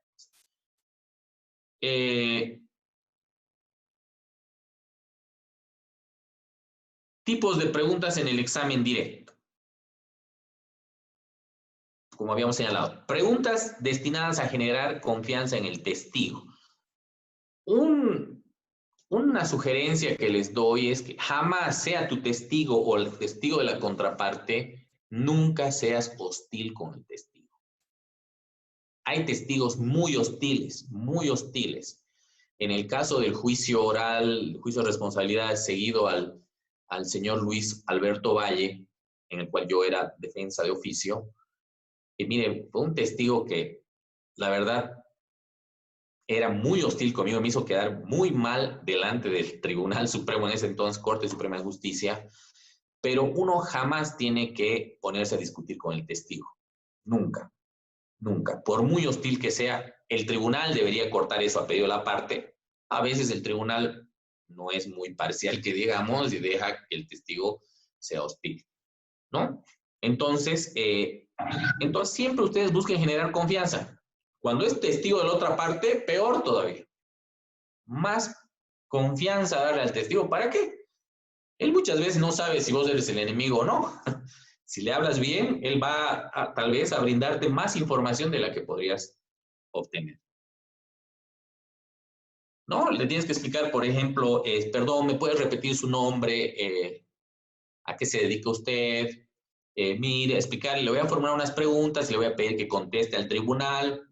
Tipos de preguntas en el examen directo. Como habíamos señalado, preguntas destinadas a generar confianza en el testigo. Una sugerencia que les doy es que jamás sea tu testigo o el testigo de la contraparte, nunca seas hostil con el testigo. Hay testigos muy hostiles, muy hostiles. En el caso del juicio oral, el juicio de responsabilidad seguido al señor Luis Alberto Valle, en el cual yo era defensa de oficio, y mire, fue un testigo que, la verdad, era muy hostil conmigo, me hizo quedar muy mal delante del Tribunal Supremo en ese entonces, Corte Suprema de Justicia, pero uno jamás tiene que ponerse a discutir con el testigo. Nunca, nunca. Por muy hostil que sea, el tribunal debería cortar eso a pedido de la parte. A veces el tribunal no es muy parcial, que digamos, y deja que el testigo sea hostil, ¿no? Entonces siempre ustedes busquen generar confianza. Cuando es testigo de la otra parte, peor todavía. Más confianza darle al testigo. ¿Para qué? Él muchas veces no sabe si vos eres el enemigo o no. Si le hablas bien, él va tal vez a brindarte más información de la que podrías obtener. ¿No? Le tienes que explicar, por ejemplo, perdón, ¿me puedes repetir su nombre? ¿A qué se dedica usted? Mire, explicarle, le voy a formular unas preguntas y le voy a pedir que conteste al tribunal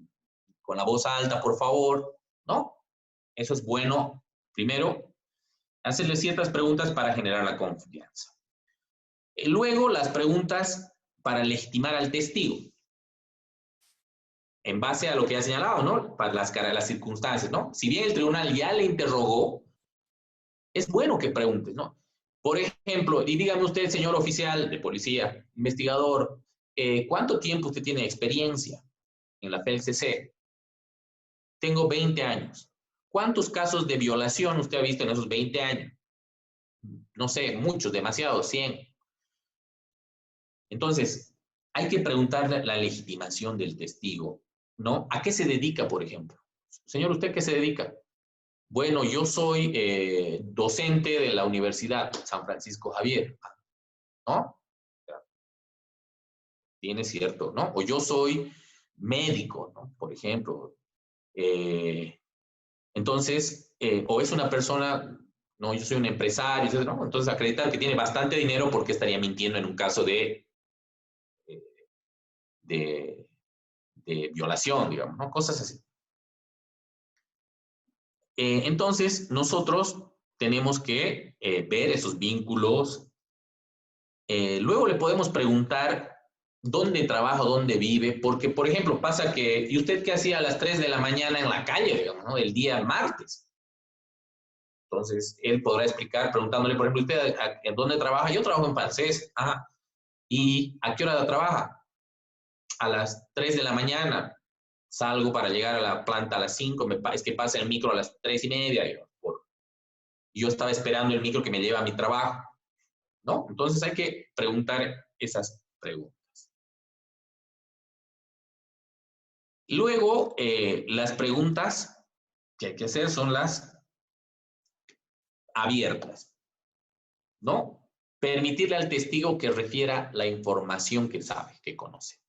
con la voz alta, por favor, ¿no? Eso es bueno. Primero, hacerle ciertas preguntas para generar la confianza. Luego, las preguntas para legitimar al testigo. En base a lo que ha señalado, ¿no? Para las circunstancias, ¿no? Si bien el tribunal ya le interrogó, es bueno que preguntes, ¿no? Por ejemplo, y dígame usted, señor oficial de policía, investigador, ¿cuánto tiempo usted tiene de experiencia en la PLCC? Tengo 20 años. ¿Cuántos casos de violación usted ha visto en esos 20 años? No sé, muchos, demasiados, 100. Entonces, hay que preguntarle la legitimación del testigo, ¿no? ¿A qué se dedica, por ejemplo? Señor, ¿usted qué se dedica? Bueno, yo soy docente de la Universidad San Francisco Javier, ¿no? Tiene cierto, ¿no? O yo soy médico, ¿no? Por ejemplo. O es una persona, no, yo soy un empresario, ¿no? Entonces acreditar que tiene bastante dinero porque estaría mintiendo en un caso de, de, de violación, digamos, ¿no? Cosas así. Entonces, nosotros tenemos que ver esos vínculos. Luego le podemos preguntar dónde trabaja, dónde vive, porque, por ejemplo, pasa que, ¿y usted qué hacía a las 3 de la mañana en la calle, digamos, ¿no? El día martes? Entonces, él podrá explicar preguntándole, por ejemplo, ¿usted en dónde trabaja? Yo trabajo en Francés. Ajá. ¿Y a qué hora trabaja? A las 3 de la mañana. Salgo para llegar a la planta a las 5. Es que pasa el micro a las 3:30. Yo estaba esperando el micro que me lleva a mi trabajo, ¿no? Entonces hay que preguntar esas preguntas. Luego, las preguntas que hay que hacer son las abiertas, ¿no? Permitirle al testigo que refiera la información que sabe, que conoce.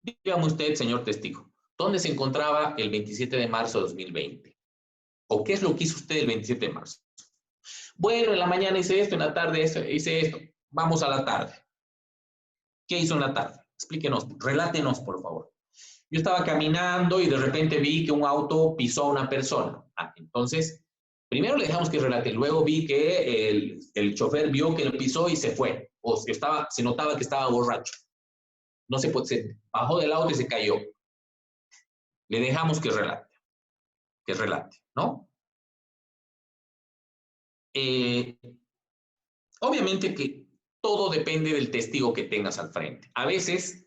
Dígame usted, señor testigo, ¿dónde se encontraba el 27 de marzo de 2020? ¿O qué es lo que hizo usted el 27 de marzo? Bueno, en la mañana hice esto, en la tarde hice esto. Vamos a la tarde. ¿Qué hizo en la tarde? Explíquenos, relátenos, por favor. Yo estaba caminando y de repente vi que un auto pisó a una persona. Entonces, primero le dejamos que relate. Luego vi que el chofer vio que lo pisó y se fue. O se notaba que estaba borracho. No se bajó del auto y se cayó. Le dejamos que relate, ¿no? Obviamente que todo depende del testigo que tengas al frente. A veces,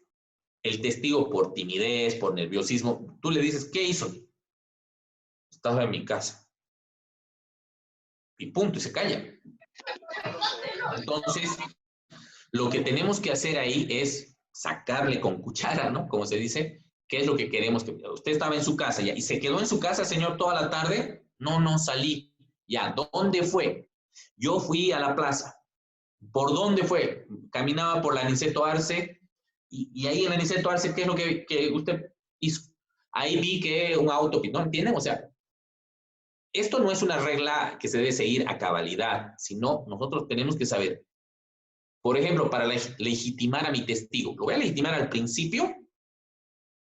el testigo por timidez, por nerviosismo, tú le dices, ¿qué hizo? Estaba en mi casa. Y punto, y se calla. Entonces, lo que tenemos que hacer ahí es sacarle con cuchara, ¿no? Como se dice, ¿qué es lo que queremos? Que usted estaba en su casa ya, y se quedó en su casa, señor, toda la tarde. No salí. Ya, ¿dónde fue? Yo fui a la plaza. ¿Por dónde fue? Caminaba por la Aniceto Arce, y ahí en la Aniceto Arce, ¿qué es lo que usted hizo? Ahí vi que un auto, ¿no entienden? O sea, esto no es una regla que se debe seguir a cabalidad, sino nosotros tenemos que saber. Por ejemplo, para legitimar a mi testigo, ¿lo voy a legitimar al principio,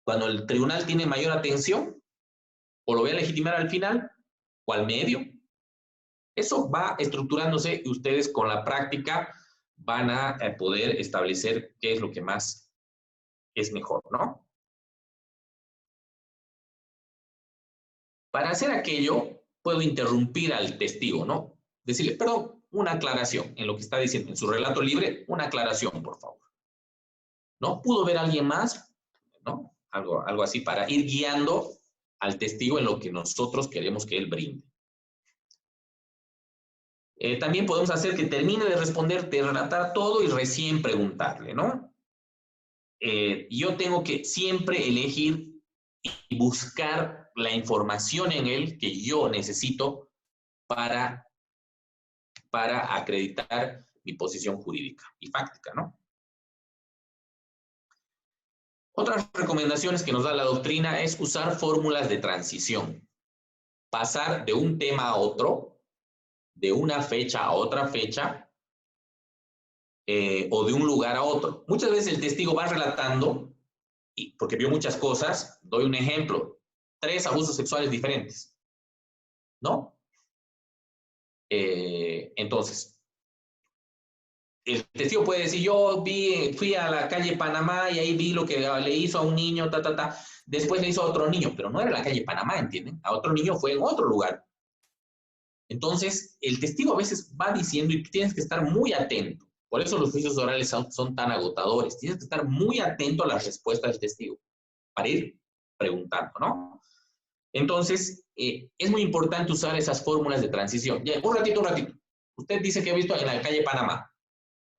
cuando el tribunal tiene mayor atención? ¿O lo voy a legitimar al final? ¿O al medio? Eso va estructurándose y ustedes con la práctica van a poder establecer qué es lo que más es mejor, ¿no? Para hacer aquello, puedo interrumpir al testigo, ¿no? Decirle, perdón, una aclaración en lo que está diciendo, en su relato libre, una aclaración, por favor. ¿No? ¿Pudo ver a alguien más? ¿No? Algo así para ir guiando al testigo en lo que nosotros queremos que él brinde. También podemos hacer que termine de responder, de relatar todo y recién preguntarle, ¿no? Yo tengo que siempre elegir y buscar la información en él que yo necesito para acreditar mi posición jurídica y fáctica, ¿no? Otras recomendaciones que nos da la doctrina es usar fórmulas de transición. Pasar de un tema a otro, de una fecha a otra fecha, o de un lugar a otro. Muchas veces el testigo va relatando, porque vio muchas cosas. Doy un ejemplo: 3 abusos sexuales diferentes, ¿no? Entonces, el testigo puede decir, yo fui a la calle Panamá y ahí vi lo que le hizo a un niño, después le hizo a otro niño, pero no era la calle Panamá, ¿entienden? A otro niño fue en otro lugar. Entonces, el testigo a veces va diciendo y tienes que estar muy atento. Por eso los juicios orales son tan agotadores. Tienes que estar muy atento a las respuestas del testigo para ir preguntando, ¿no? Entonces, es muy importante usar esas fórmulas de transición. Ya, un ratito. Usted dice que ha visto en la calle Panamá.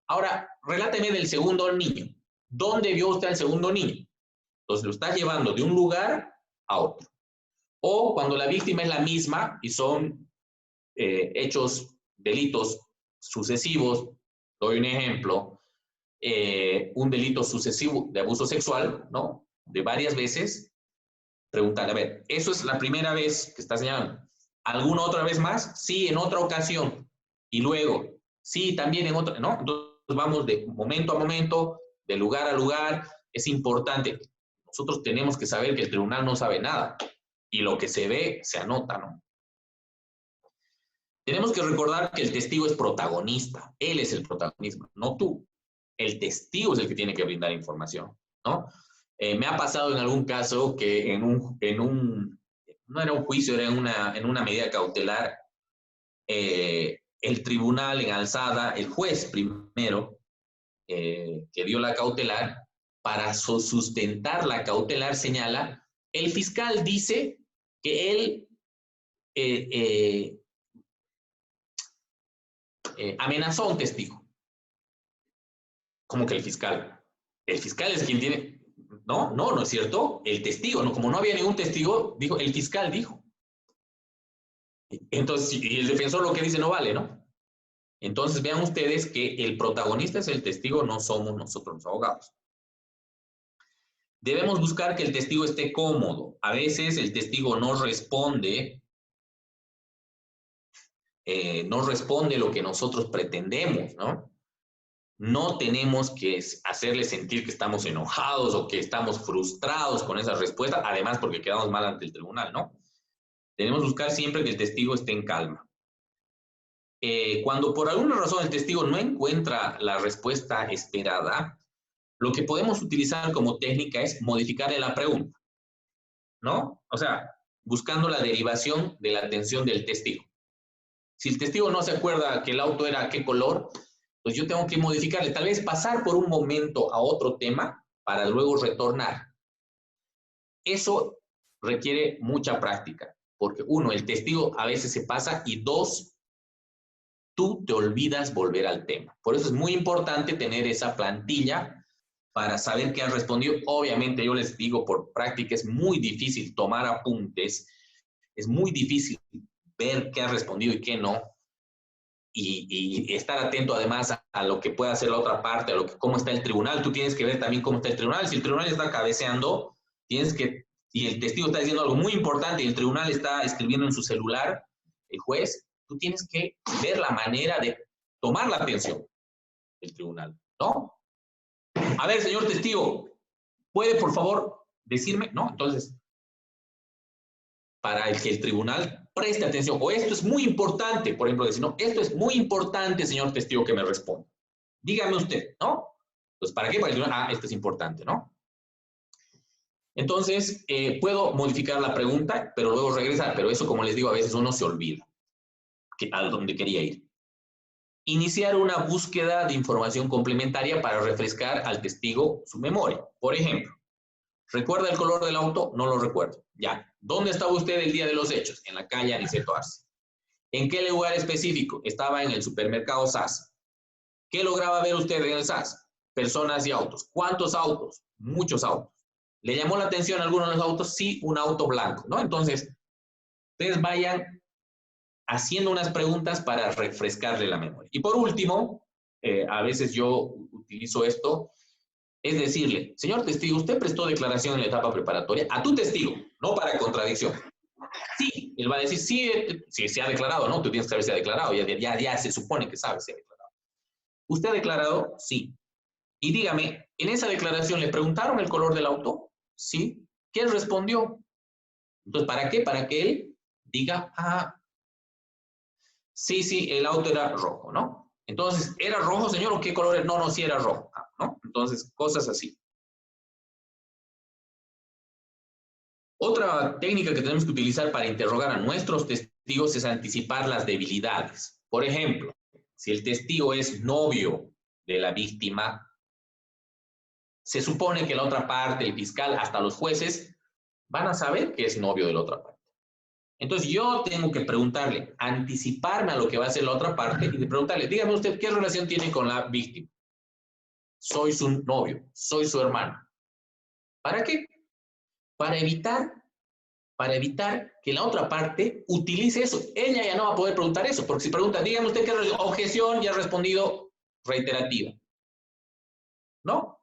Ahora, reláteme del segundo niño. ¿Dónde vio usted al segundo niño? Entonces, lo está llevando de un lugar a otro. O cuando la víctima es la misma y son hechos, delitos sucesivos. Doy un ejemplo, un delito sucesivo de abuso sexual, ¿no? De varias veces, preguntarle, a ver, ¿eso es la primera vez que está señalando? ¿Alguna otra vez más? Sí, en otra ocasión. Y luego, sí, también en otra, ¿no? Entonces vamos de momento a momento, de lugar a lugar. Es importante. Nosotros tenemos que saber que el tribunal no sabe nada. Y lo que se ve, se anota, ¿no? Tenemos que recordar que el testigo es protagonista. Él es el protagonista, no tú. El testigo es el que tiene que brindar información, ¿no? Me ha pasado en algún caso que no era un juicio, era en una medida cautelar, el tribunal en alzada, el juez primero, que dio la cautelar, para sustentar la cautelar señala, el fiscal dice que él amenazó a un testigo. ¿Cómo que el fiscal? El fiscal es quien tiene... No es cierto. El testigo, ¿no? Como no había ningún testigo, dijo, el fiscal dijo. Entonces, y el defensor lo que dice no vale, ¿no? Entonces, vean ustedes que el protagonista es el testigo, no somos nosotros los abogados. Debemos buscar que el testigo esté cómodo. A veces el testigo no responde lo que nosotros pretendemos, ¿no? No tenemos que hacerle sentir que estamos enojados o que estamos frustrados con esa respuesta, además porque quedamos mal ante el tribunal, ¿no? Debemos buscar siempre que el testigo esté en calma. Cuando por alguna razón el testigo no encuentra la respuesta esperada, lo que podemos utilizar como técnica es modificarle la pregunta, ¿no? O sea, buscando la derivación de la atención del testigo. Si el testigo no se acuerda que el auto era qué color, pues yo tengo que modificarle, tal vez pasar por un momento a otro tema para luego retornar. Eso requiere mucha práctica, porque uno, el testigo a veces se pasa y dos, tú te olvidas volver al tema. Por eso es muy importante tener esa plantilla para saber qué has respondido. Obviamente yo les digo, por práctica es muy difícil tomar apuntes, es muy difícil ver qué has respondido y qué no. Y estar atento además a lo que pueda hacer la otra parte, cómo está el tribunal. Tú tienes que ver también cómo está el tribunal. Si el tribunal está cabeceando, y el testigo está diciendo algo muy importante y el tribunal está escribiendo en su celular, el juez, tú tienes que ver la manera de tomar la atención del tribunal, ¿no? A ver, señor testigo, ¿puede por favor decirme? ¿No? Entonces, para que el tribunal preste atención, o esto es muy importante, por ejemplo, decir, no, esto es muy importante, señor testigo, que me responda. Dígame usted, ¿no? Pues, ¿para qué? Para el tribunal, esto es importante, ¿no? Entonces, puedo modificar la pregunta, pero luego regresar, pero eso, como les digo, a veces uno se olvida a dónde quería ir. Iniciar una búsqueda de información complementaria para refrescar al testigo su memoria. Por ejemplo, ¿recuerda el color del auto? No lo recuerdo. Ya. ¿Dónde estaba usted el día de los hechos? En la calle Aniceto Arce. ¿En qué lugar específico? Estaba en el supermercado SAS. ¿Qué lograba ver usted en el SAS? Personas y autos. ¿Cuántos autos? Muchos autos. ¿Le llamó la atención alguno de los autos? Sí, un auto blanco, ¿no? Entonces, ustedes vayan haciendo unas preguntas para refrescarle la memoria. Y por último, a veces yo utilizo esto, es decirle, señor testigo, usted prestó declaración en la etapa preparatoria a tu testigo, no para contradicción. Sí, él va a decir, sí, sí se ha declarado, ¿no? Tú tienes que saber si ha declarado, ya se supone que sabe si ha declarado. ¿Usted ha declarado? Sí. Y dígame, ¿en esa declaración le preguntaron el color del auto? Sí. ¿Qué él respondió? Entonces, ¿para qué? Para que él diga, sí, el auto era rojo, ¿no? Entonces, ¿era rojo, señor, o qué color era? No, sí era rojo, ¿no? Entonces, cosas así. Otra técnica que tenemos que utilizar para interrogar a nuestros testigos es anticipar las debilidades. Por ejemplo, si el testigo es novio de la víctima, se supone que la otra parte, el fiscal, hasta los jueces, van a saber que es novio de la otra parte. Entonces yo tengo que preguntarle, anticiparme a lo que va a hacer la otra parte y de preguntarle, dígame usted, ¿qué relación tiene con la víctima? Soy su novio, soy su hermano. ¿Para qué? Para evitar para evitar que la otra parte utilice eso. Ella ya no va a poder preguntar eso, porque si pregunta, dígame usted qué objeción, ya ha respondido reiterativa, ¿no?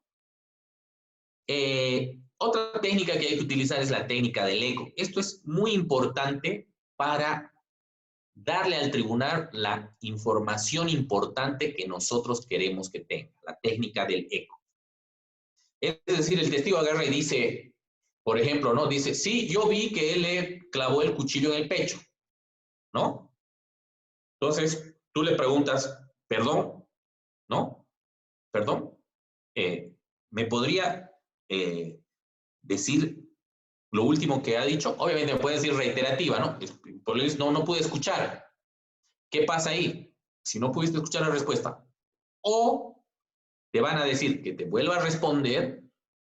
Otra técnica que hay que utilizar es la técnica del eco. Esto es muy importante para darle al tribunal la información importante que nosotros queremos que tenga, la técnica del eco. Es decir, el testigo agarra y dice, por ejemplo, ¿no? Dice, sí, yo vi que él le clavó el cuchillo en el pecho, ¿no? Entonces, tú le preguntas, perdón, ¿no? Perdón, ¿me podría decir lo último que ha dicho? Obviamente me puede decir reiterativa, ¿no? Por eso no pude escuchar. ¿Qué pasa ahí? Si no pudiste escuchar la respuesta, o te van a decir que te vuelva a responder,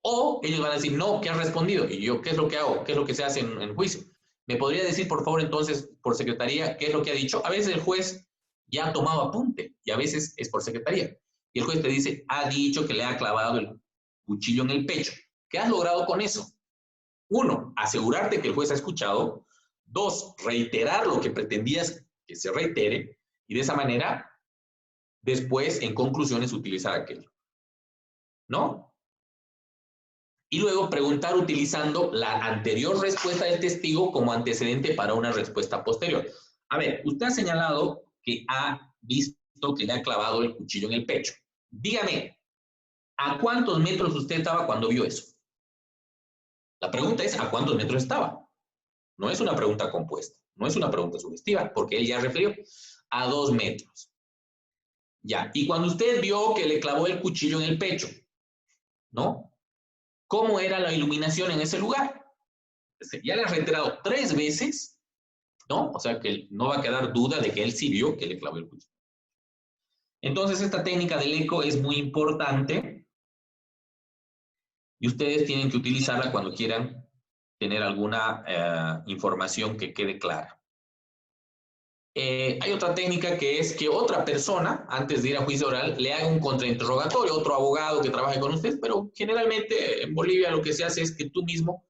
o ellos van a decir, no, ¿qué has respondido? Y yo, ¿qué es lo que hago? ¿Qué es lo que se hace en juicio? ¿Me podría decir, por favor, entonces, por secretaría, qué es lo que ha dicho? A veces el juez ya ha tomado apunte y a veces es por secretaría. Y el juez te dice, ha dicho que le ha clavado el cuchillo en el pecho. ¿Qué has logrado con eso? Uno, asegurarte que el juez ha escuchado. Dos, reiterar lo que pretendías que se reitere. Y de esa manera, después, en conclusiones, utilizar aquello. ¿No? Y luego preguntar utilizando la anterior respuesta del testigo como antecedente para una respuesta posterior. A ver, usted ha señalado que ha visto que le ha clavado el cuchillo en el pecho. Dígame, ¿a cuántos metros usted estaba cuando vio eso? La pregunta es, ¿a cuántos metros estaba? No es una pregunta compuesta, no es una pregunta sugestiva, porque él ya refirió a 2 metros. Ya, y cuando usted vio que le clavó el cuchillo en el pecho, ¿no? ¿Cómo era la iluminación en ese lugar? Ya le has reiterado 3 veces, ¿no? O sea que no va a quedar duda de que él sí vio que le clavó el cuchillo. Entonces, esta técnica del eco es muy importante y ustedes tienen que utilizarla cuando quieran tener alguna información que quede clara. Hay otra técnica que es que otra persona, antes de ir a juicio oral, le haga un contrainterrogatorio, otro abogado que trabaje con usted, pero generalmente en Bolivia lo que se hace es que tú mismo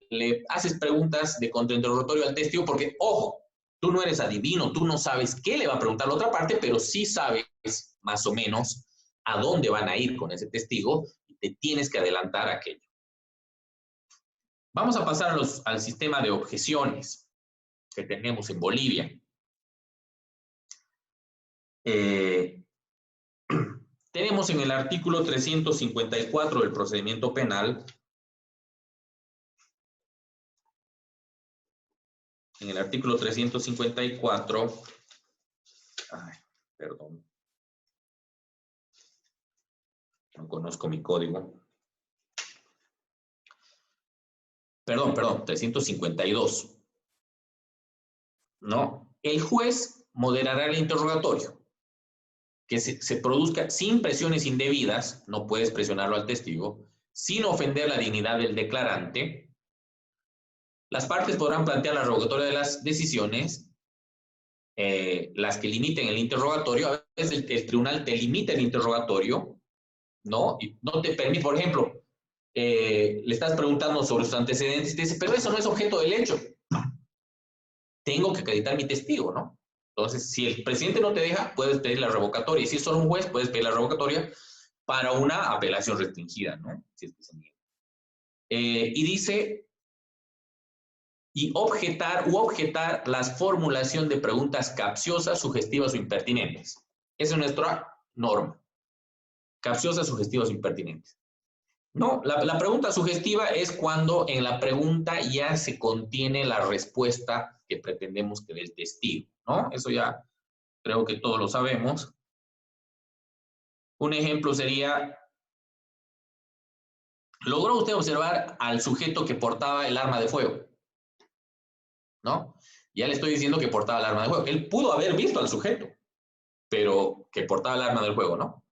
le haces preguntas de contrainterrogatorio al testigo, porque, ojo, tú no eres adivino, tú no sabes qué le va a preguntar la otra parte, pero sí sabes más o menos a dónde van a ir con ese testigo y te tienes que adelantar a aquello. Vamos a pasar al sistema de objeciones que tenemos en Bolivia. Tenemos en el artículo 354 del procedimiento penal, en el artículo 354, perdón, no conozco mi código. Perdón, 352. ¿No? El juez moderará el interrogatorio. Que se produzca sin presiones indebidas, no puedes presionarlo al testigo, sin ofender la dignidad del declarante. Las partes podrán plantear la revocatoria de las decisiones, las que limiten el interrogatorio. A veces el tribunal te limita el interrogatorio, ¿no? Y no te permite, por ejemplo, le estás preguntando sobre sus antecedentes y te dice, pero eso no es objeto del hecho. Tengo que acreditar mi testigo, ¿no? Entonces, si el presidente no te deja, puedes pedir la revocatoria. Y si es solo un juez, puedes pedir la revocatoria para una apelación restringida, ¿no? Si es que se niega. Y dice, y objetar la formulación de preguntas capciosas, sugestivas o impertinentes. Esa es nuestra norma. Capciosas, sugestivas o impertinentes. No, la pregunta sugestiva es cuando en la pregunta ya se contiene la respuesta que pretendemos que dé el testigo, ¿no? Eso ya creo que todos lo sabemos. Un ejemplo sería, ¿logró usted observar al sujeto que portaba el arma de fuego? ¿No? Ya le estoy diciendo que portaba el arma de fuego. Él pudo haber visto al sujeto, pero que portaba el arma del juego, ¿no?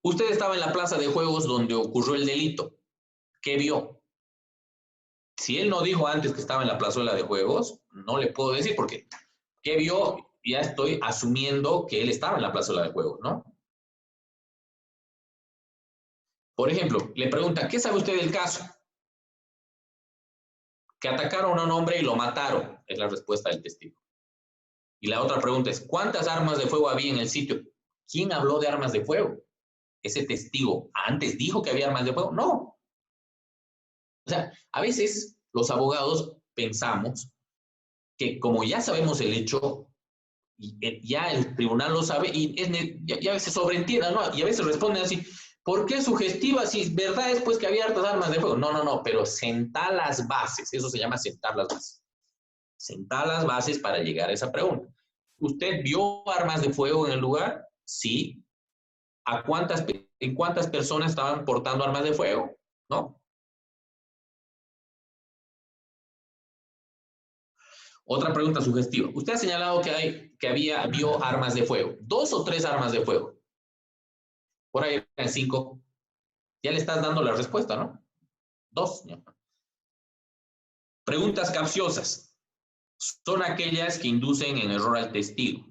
Usted estaba en la plaza de juegos donde ocurrió el delito. ¿Qué vio? Si él no dijo antes que estaba en la plazuela de juegos, no le puedo decir porque ¿qué vio? Ya estoy asumiendo que él estaba en la plazuela de juegos, ¿no? Por ejemplo, le pregunta, ¿qué sabe usted del caso? que atacaron a un hombre y lo mataron, es la respuesta del testigo. Y la otra pregunta es, ¿cuántas armas de fuego había en el sitio? ¿Quién habló de armas de fuego? ¿Ese testigo antes dijo que había armas de fuego? No. O sea, a veces los abogados pensamos que como ya sabemos el hecho, ya el tribunal lo sabe y ya a veces sobreentiende, ¿no? Y a veces responden así, ¿por qué sugestiva? Si verdad es pues que había hartas armas de fuego. No, pero sentar las bases, eso se llama sentar las bases. Sentar las bases para llegar a esa pregunta. ¿Usted vio armas de fuego en el lugar? Sí. ¿En cuántas personas estaban portando armas de fuego? ¿No? Otra pregunta sugestiva. Usted ha señalado que vio armas de fuego. 2 o 3 armas de fuego. Por ahí eran 5. Ya le estás dando la respuesta, ¿no? 2. Preguntas capciosas. Son aquellas que inducen en error al testigo.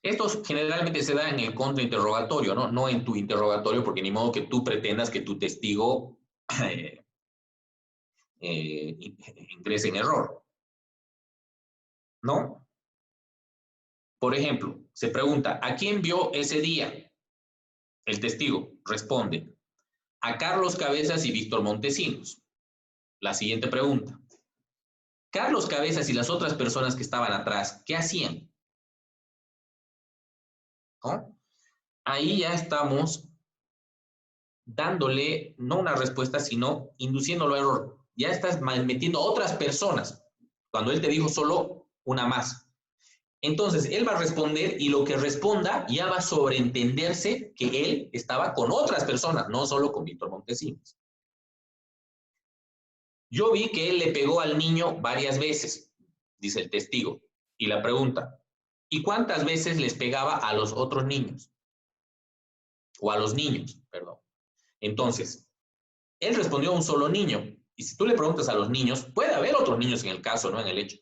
Estos generalmente se da en el contrainterrogatorio, ¿no? No en tu interrogatorio, porque ni modo que tú pretendas que tu testigo ingrese en error, ¿no? Por ejemplo, se pregunta, ¿a quién vio ese día? El testigo responde, a Carlos Cabezas y Víctor Montesinos. La siguiente pregunta, Carlos Cabezas y las otras personas que estaban atrás, ¿qué hacían? ¿No? Ahí ya estamos dándole no una respuesta, sino induciéndolo a error. Ya estás metiendo a otras personas, cuando él te dijo solo una más. Entonces, él va a responder y lo que responda ya va a sobreentenderse que él estaba con otras personas, no solo con Víctor Montesinos. Yo vi que él le pegó al niño varias veces, dice el testigo. Y la pregunta, ¿y cuántas veces les pegaba a los otros niños? O a los niños, perdón. Entonces, él respondió a un solo niño. Y si tú le preguntas a los niños, puede haber otros niños en el caso, no en el hecho.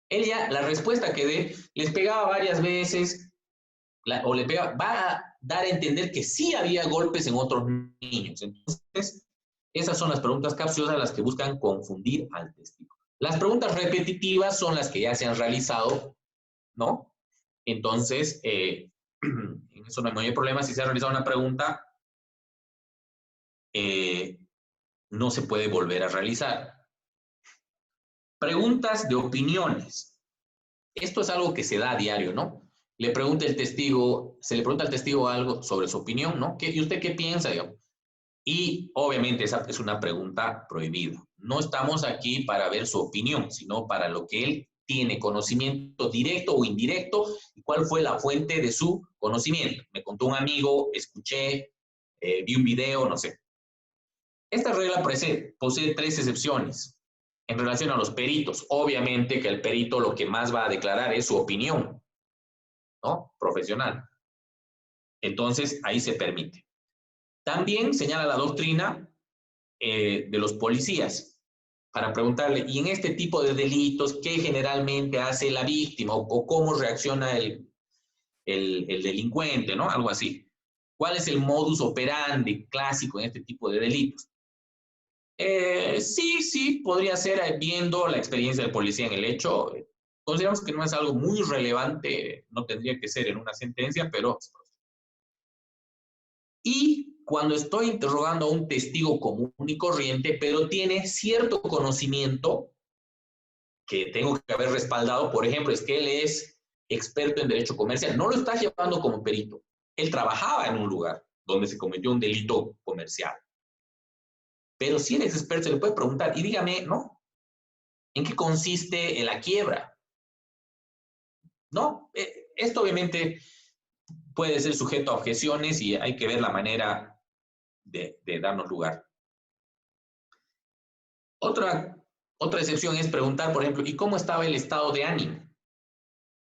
Él ya, la respuesta que dé, les pegaba varias veces, o le pegaba, va a dar a entender que sí había golpes en otros niños. Entonces, esas son las preguntas capciosas las que buscan confundir al testigo. Las preguntas repetitivas son las que ya se han realizado, ¿no? Entonces, en eso no hay problema. Si se ha realizado una pregunta, no se puede volver a realizar. Preguntas de opiniones. Esto es algo que se da a diario, ¿no? Se le pregunta al testigo algo sobre su opinión, ¿no? ¿Y usted qué piensa, digamos? Y obviamente esa es una pregunta prohibida. No estamos aquí para ver su opinión, sino para lo que él tiene conocimiento directo o indirecto y cuál fue la fuente de su conocimiento. Me contó un amigo, escuché, vi un video, no sé. Esta regla posee 3 excepciones en relación a los peritos. Obviamente que el perito lo que más va a declarar es su opinión, ¿no? Profesional. Entonces, ahí se permite. También señala la doctrina de los policías para preguntarle, ¿y en este tipo de delitos qué generalmente hace la víctima o cómo reacciona el delincuente, ¿no? Algo así. ¿Cuál es el modus operandi clásico en este tipo de delitos? Sí, podría ser viendo la experiencia del policía en el hecho. Consideramos que no es algo muy relevante, no tendría que ser en una sentencia, pero... Y cuando estoy interrogando a un testigo común y corriente, pero tiene cierto conocimiento que tengo que haber respaldado, por ejemplo, es que él es experto en derecho comercial, no lo estás llevando como perito. Él trabajaba en un lugar donde se cometió un delito comercial. Pero si él es experto, se le puede preguntar, y dígame, ¿no? ¿En qué consiste la quiebra? ¿No? Esto obviamente puede ser sujeto a objeciones y hay que ver la manera de darnos lugar. Otra excepción es preguntar, por ejemplo, ¿y cómo estaba el estado de ánimo?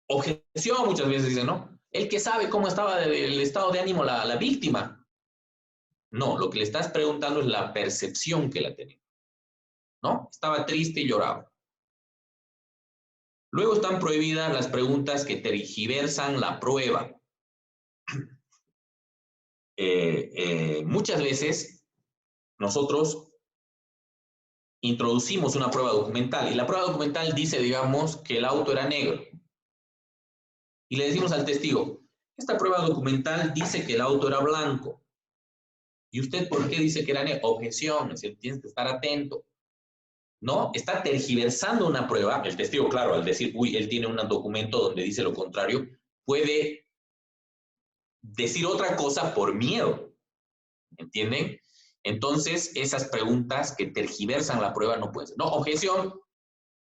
Objeción muchas veces dice, ¿no? El que sabe cómo estaba el estado de ánimo la víctima. No, lo que le estás preguntando es la percepción que la tenía, ¿no? Estaba triste y lloraba. Luego están prohibidas las preguntas que tergiversan la prueba. Muchas veces nosotros introducimos una prueba documental y la prueba documental dice, digamos, que el auto era negro. Y le decimos al testigo, esta prueba documental dice que el auto era blanco. ¿Y usted por qué dice que era negro? Objeción, es decir, tienes que estar atento. ¿No? Está tergiversando una prueba. El testigo, claro, al decir, uy, él tiene un documento donde dice lo contrario, puede decir otra cosa por miedo. ¿Entienden? Entonces, esas preguntas que tergiversan la prueba no pueden ser. No, objeción,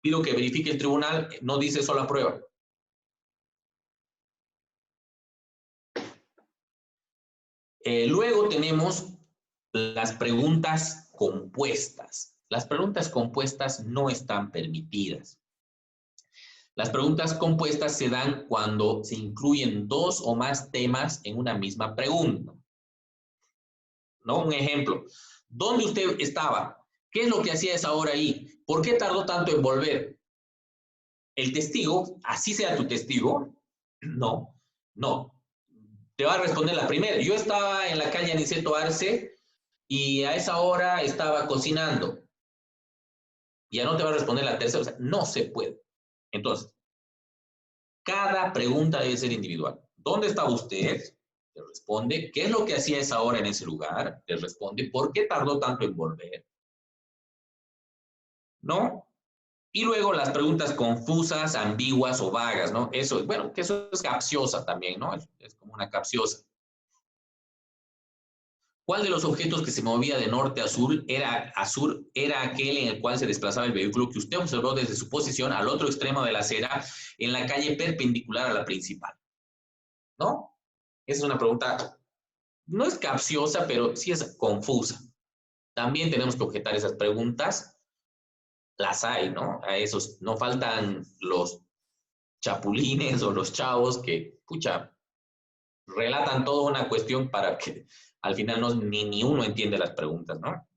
pido que verifique el tribunal, no dice eso la prueba. Luego tenemos las preguntas compuestas. Las preguntas compuestas no están permitidas. Las preguntas compuestas se dan cuando se incluyen dos o más temas en una misma pregunta. ¿No? Un ejemplo. ¿Dónde usted estaba? ¿Qué es lo que hacía a esa hora ahí? ¿Por qué tardó tanto en volver? El testigo, así sea tu testigo, no. Te va a responder la primera. Yo estaba en la calle Aniceto Arce y a esa hora estaba cocinando. Ya no te va a responder la tercera. O sea, no se puede. Entonces, cada pregunta debe ser individual. ¿Dónde estaba usted? Te responde. ¿Qué es lo que hacía a esa hora en ese lugar? Te responde. ¿Por qué tardó tanto en volver? ¿No? Y luego las preguntas confusas, ambiguas o vagas, ¿no? Eso, bueno, que eso es capciosa también, ¿no? Es como una capciosa. ¿Cuál de los objetos que se movía de norte a sur era aquel en el cual se desplazaba el vehículo que usted observó desde su posición al otro extremo de la acera en la calle perpendicular a la principal? ¿No? Esa es una pregunta, no es capciosa, pero sí es confusa. También tenemos que objetar esas preguntas. Las hay, ¿no? A esos no faltan los chapulines o los chavos que, pucha, relatan toda una cuestión para que al final no, ni uno entiende las preguntas, ¿no?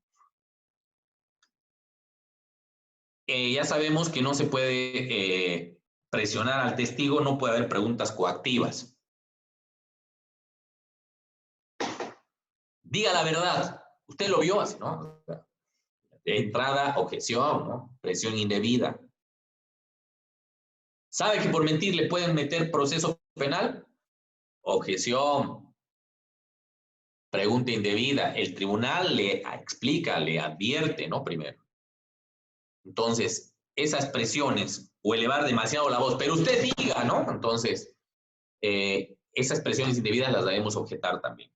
Ya sabemos que no se puede presionar al testigo, no puede haber preguntas coactivas. Diga la verdad, usted lo vio así, ¿no? De entrada, objeción, ¿no? Presión indebida. ¿Sabe que por mentir le pueden meter proceso penal? Objeción. Pregunta indebida. El tribunal le explica, le advierte, ¿no? Primero. Entonces, esas presiones o elevar demasiado la voz, pero usted diga, ¿no? Entonces, esas presiones indebidas las debemos objetar también.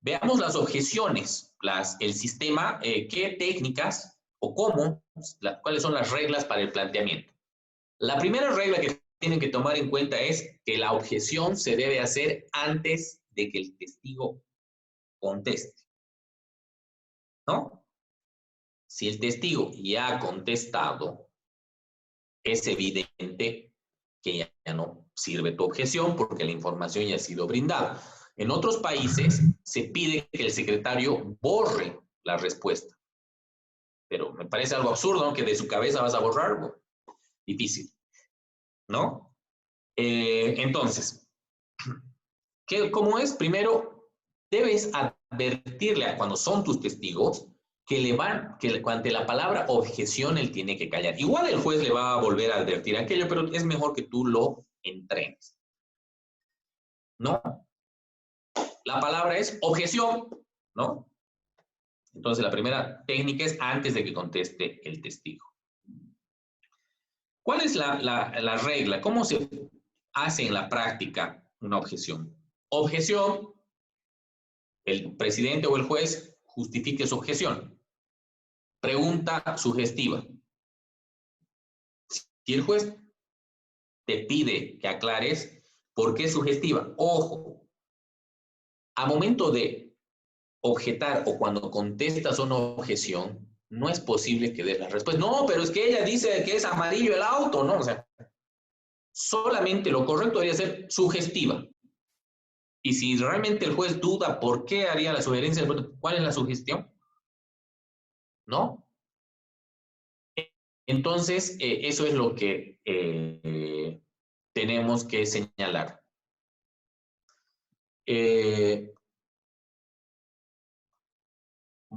Veamos las objeciones, el sistema, qué técnicas o cómo, cuáles son las reglas para el planteamiento. La primera regla que tienen que tomar en cuenta es que la objeción se debe hacer antes de que el testigo conteste, ¿no? Si el testigo ya ha contestado, es evidente que ya no sirve tu objeción porque la información ya ha sido brindada. En otros países se pide que el secretario borre la respuesta. Pero me parece algo absurdo, ¿no? Que de su cabeza vas a borrar. Difícil, ¿no? Entonces, ¿cómo es? Primero, debes advertirle a cuando son tus testigos que ante la palabra objeción él tiene que callar. Igual el juez le va a volver a advertir aquello, pero es mejor que tú lo entrenes, ¿no? La palabra es objeción, ¿no? Entonces, la primera técnica es antes de que conteste el testigo. ¿Cuál es la regla? ¿Cómo se hace en la práctica una objeción? Objeción, el presidente o el juez justifique su objeción. Pregunta sugestiva. Si el juez te pide que aclares, ¿por qué sugestiva? Ojo, a momento de objetar o cuando contestas una objeción, no es posible que des la respuesta. No, pero es que ella dice que es amarillo el auto, ¿no? O sea, solamente lo correcto debería ser sugestiva. Y si realmente el juez duda por qué haría la sugerencia, ¿cuál es la sugestión? ¿No? Entonces, eso es lo que tenemos que señalar.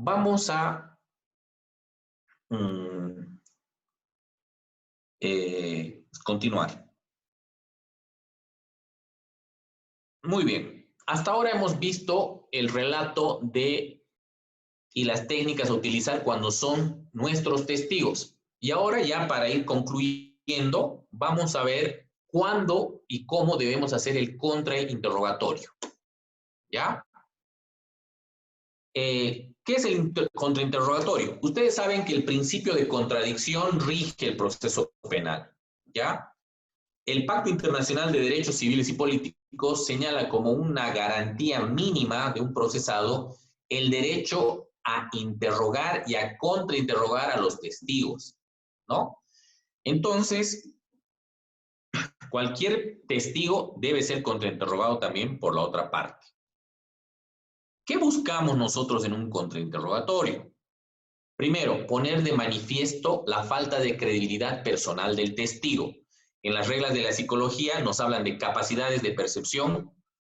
vamos a continuar. Muy bien. Hasta ahora hemos visto el relato y las técnicas a utilizar cuando son nuestros testigos. Y ahora ya para ir concluyendo, vamos a ver cuándo y cómo debemos hacer el contrainterrogatorio. ¿Ya? ¿Qué es el contrainterrogatorio? Ustedes saben que el principio de contradicción rige el proceso penal. ¿Ya? El Pacto Internacional de Derechos Civiles y Políticos señala como una garantía mínima de un procesado el derecho a interrogar y a contrainterrogar a los testigos, ¿no? Entonces, cualquier testigo debe ser contrainterrogado también por la otra parte. ¿Qué buscamos nosotros en un contrainterrogatorio? Primero, poner de manifiesto la falta de credibilidad personal del testigo. En las reglas de la psicología nos hablan de capacidades de percepción,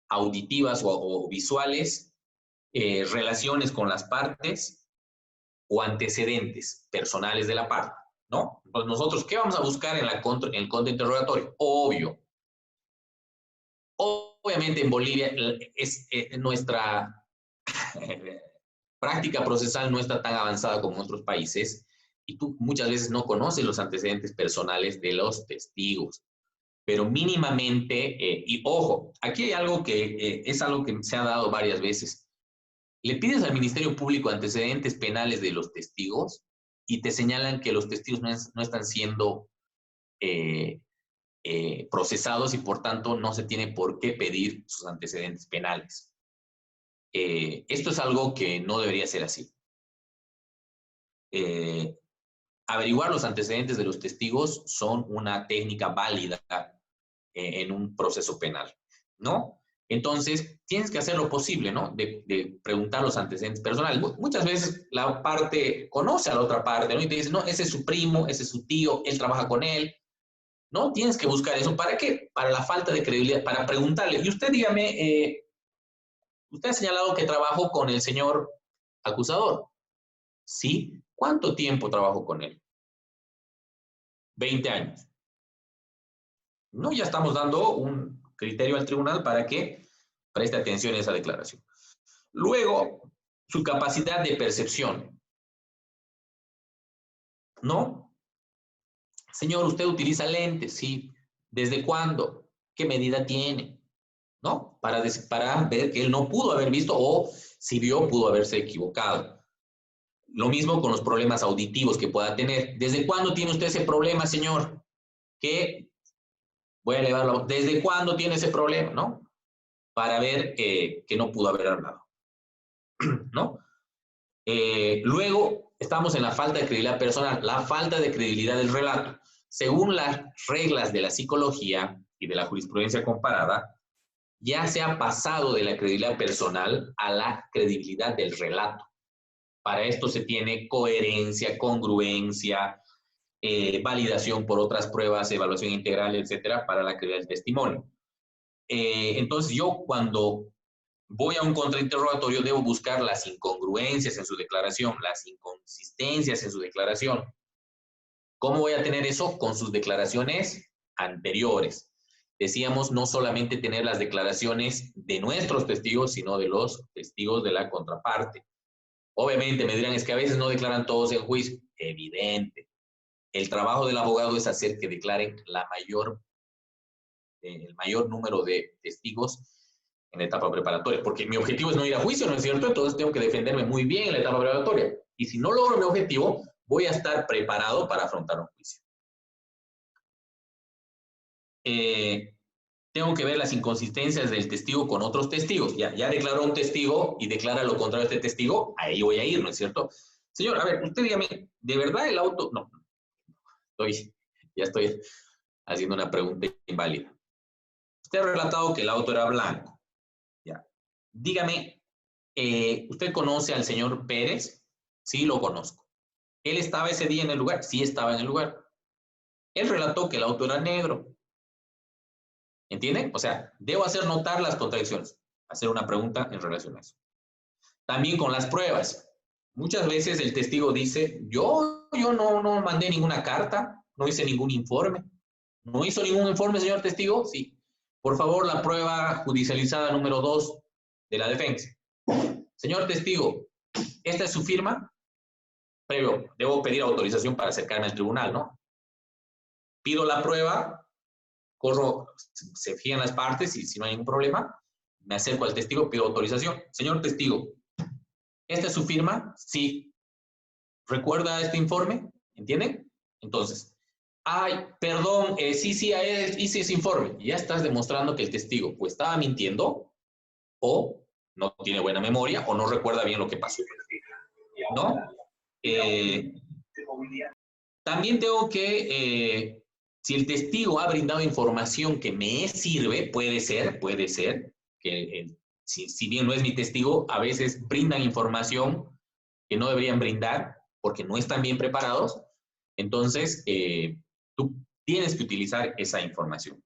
auditivas o visuales, relaciones con las partes o antecedentes personales de la parte, ¿no? Pues nosotros, ¿qué vamos a buscar en el contrainterrogatorio? Obviamente en Bolivia nuestra práctica procesal no está tan avanzada como en otros países y tú muchas veces no conoces los antecedentes personales de los testigos. Pero mínimamente, y ojo, aquí hay algo que es algo que se ha dado varias veces. Le pides al Ministerio Público antecedentes penales de los testigos y te señalan que los testigos no están siendo procesados y por tanto no se tiene por qué pedir sus antecedentes penales. Esto es algo que no debería ser así. Averiguar los antecedentes de los testigos son una técnica válida en un proceso penal, ¿no? Entonces, tienes que hacer lo posible, ¿no? De preguntar los antecedentes personales. Muchas veces la parte conoce a la otra parte, ¿no? Y te dice, no, ese es su primo, ese es su tío, él trabaja con él, ¿no? Tienes que buscar eso. ¿Para qué? Para la falta de credibilidad, para preguntarle. Y usted dígame, usted ha señalado que trabajó con el señor acusador. ¿Sí? ¿Cuánto tiempo trabajó con él? 20 años. No, ya estamos dando un criterio al tribunal para que preste atención a esa declaración. Luego, su capacidad de percepción. ¿No? Señor, usted utiliza lentes, sí. ¿Desde cuándo? ¿Qué medida tiene? ¿No? Para ver que él no pudo haber visto o si vio, pudo haberse equivocado. Lo mismo con los problemas auditivos que pueda tener. ¿Desde cuándo tiene usted ese problema, señor? Que voy a elevarlo. ¿Desde cuándo tiene ese problema? ¿No? Para ver que no pudo haber hablado. ¿No? Luego, estamos en la falta de credibilidad personal, la falta de credibilidad del relato. Según las reglas de la psicología y de la jurisprudencia comparada, ya se ha pasado de la credibilidad personal a la credibilidad del relato. Para esto se tiene coherencia, congruencia, validación por otras pruebas, evaluación integral, etcétera, para la credibilidad del testimonio. Entonces, yo cuando voy a un contrainterrogatorio debo buscar las incongruencias en su declaración, las inconsistencias en su declaración. ¿Cómo voy a tener eso? Con sus declaraciones anteriores. Decíamos no solamente tener las declaraciones de nuestros testigos, sino de los testigos de la contraparte. Obviamente me dirán, es que a veces no declaran todos en juicio. Evidente. El trabajo del abogado es hacer que declaren el mayor número de testigos en la etapa preparatoria, porque mi objetivo es no ir a juicio, ¿no es cierto? Entonces tengo que defenderme muy bien en la etapa preparatoria. Y si no logro mi objetivo, voy a estar preparado para afrontar un juicio. Tengo que ver las inconsistencias del testigo con otros testigos. Ya declaró un testigo y declara lo contrario a este testigo, ahí voy a ir, ¿no es cierto? Señor, a ver, usted dígame, ¿de verdad el auto? No, ya estoy haciendo una pregunta inválida. Usted ha relatado que el auto era blanco. Ya. Dígame, ¿usted conoce al señor Pérez? Sí, lo conozco. ¿Él estaba ese día en el lugar? Sí, estaba en el lugar. Él relató que el auto era negro. ¿Entienden? O sea, debo hacer notar las contradicciones. Hacer una pregunta en relación a eso. También con las pruebas. Muchas veces el testigo dice, yo no mandé ninguna carta, no hice ningún informe. ¿No hizo ningún informe, señor testigo? Sí. Por favor, la prueba judicializada número 2 de la defensa. Señor testigo, ¿esta es su firma? Previo, debo pedir autorización para acercarme al tribunal, ¿no? Pido la prueba, corro, se fijan las partes y si no hay ningún problema, me acerco al testigo, pido autorización. Señor testigo, ¿esta es su firma? Sí. ¿Recuerda este informe? ¿Entienden? Entonces, ay, perdón, sí, hice ese informe. Ya estás demostrando que el testigo o estaba mintiendo o no tiene buena memoria o no recuerda bien lo que pasó, ¿no? También tengo que, si el testigo ha brindado información que me sirve, puede ser que si bien no es mi testigo, a veces brindan información que no deberían brindar porque no están bien preparados. Entonces, tú tienes que utilizar esa información.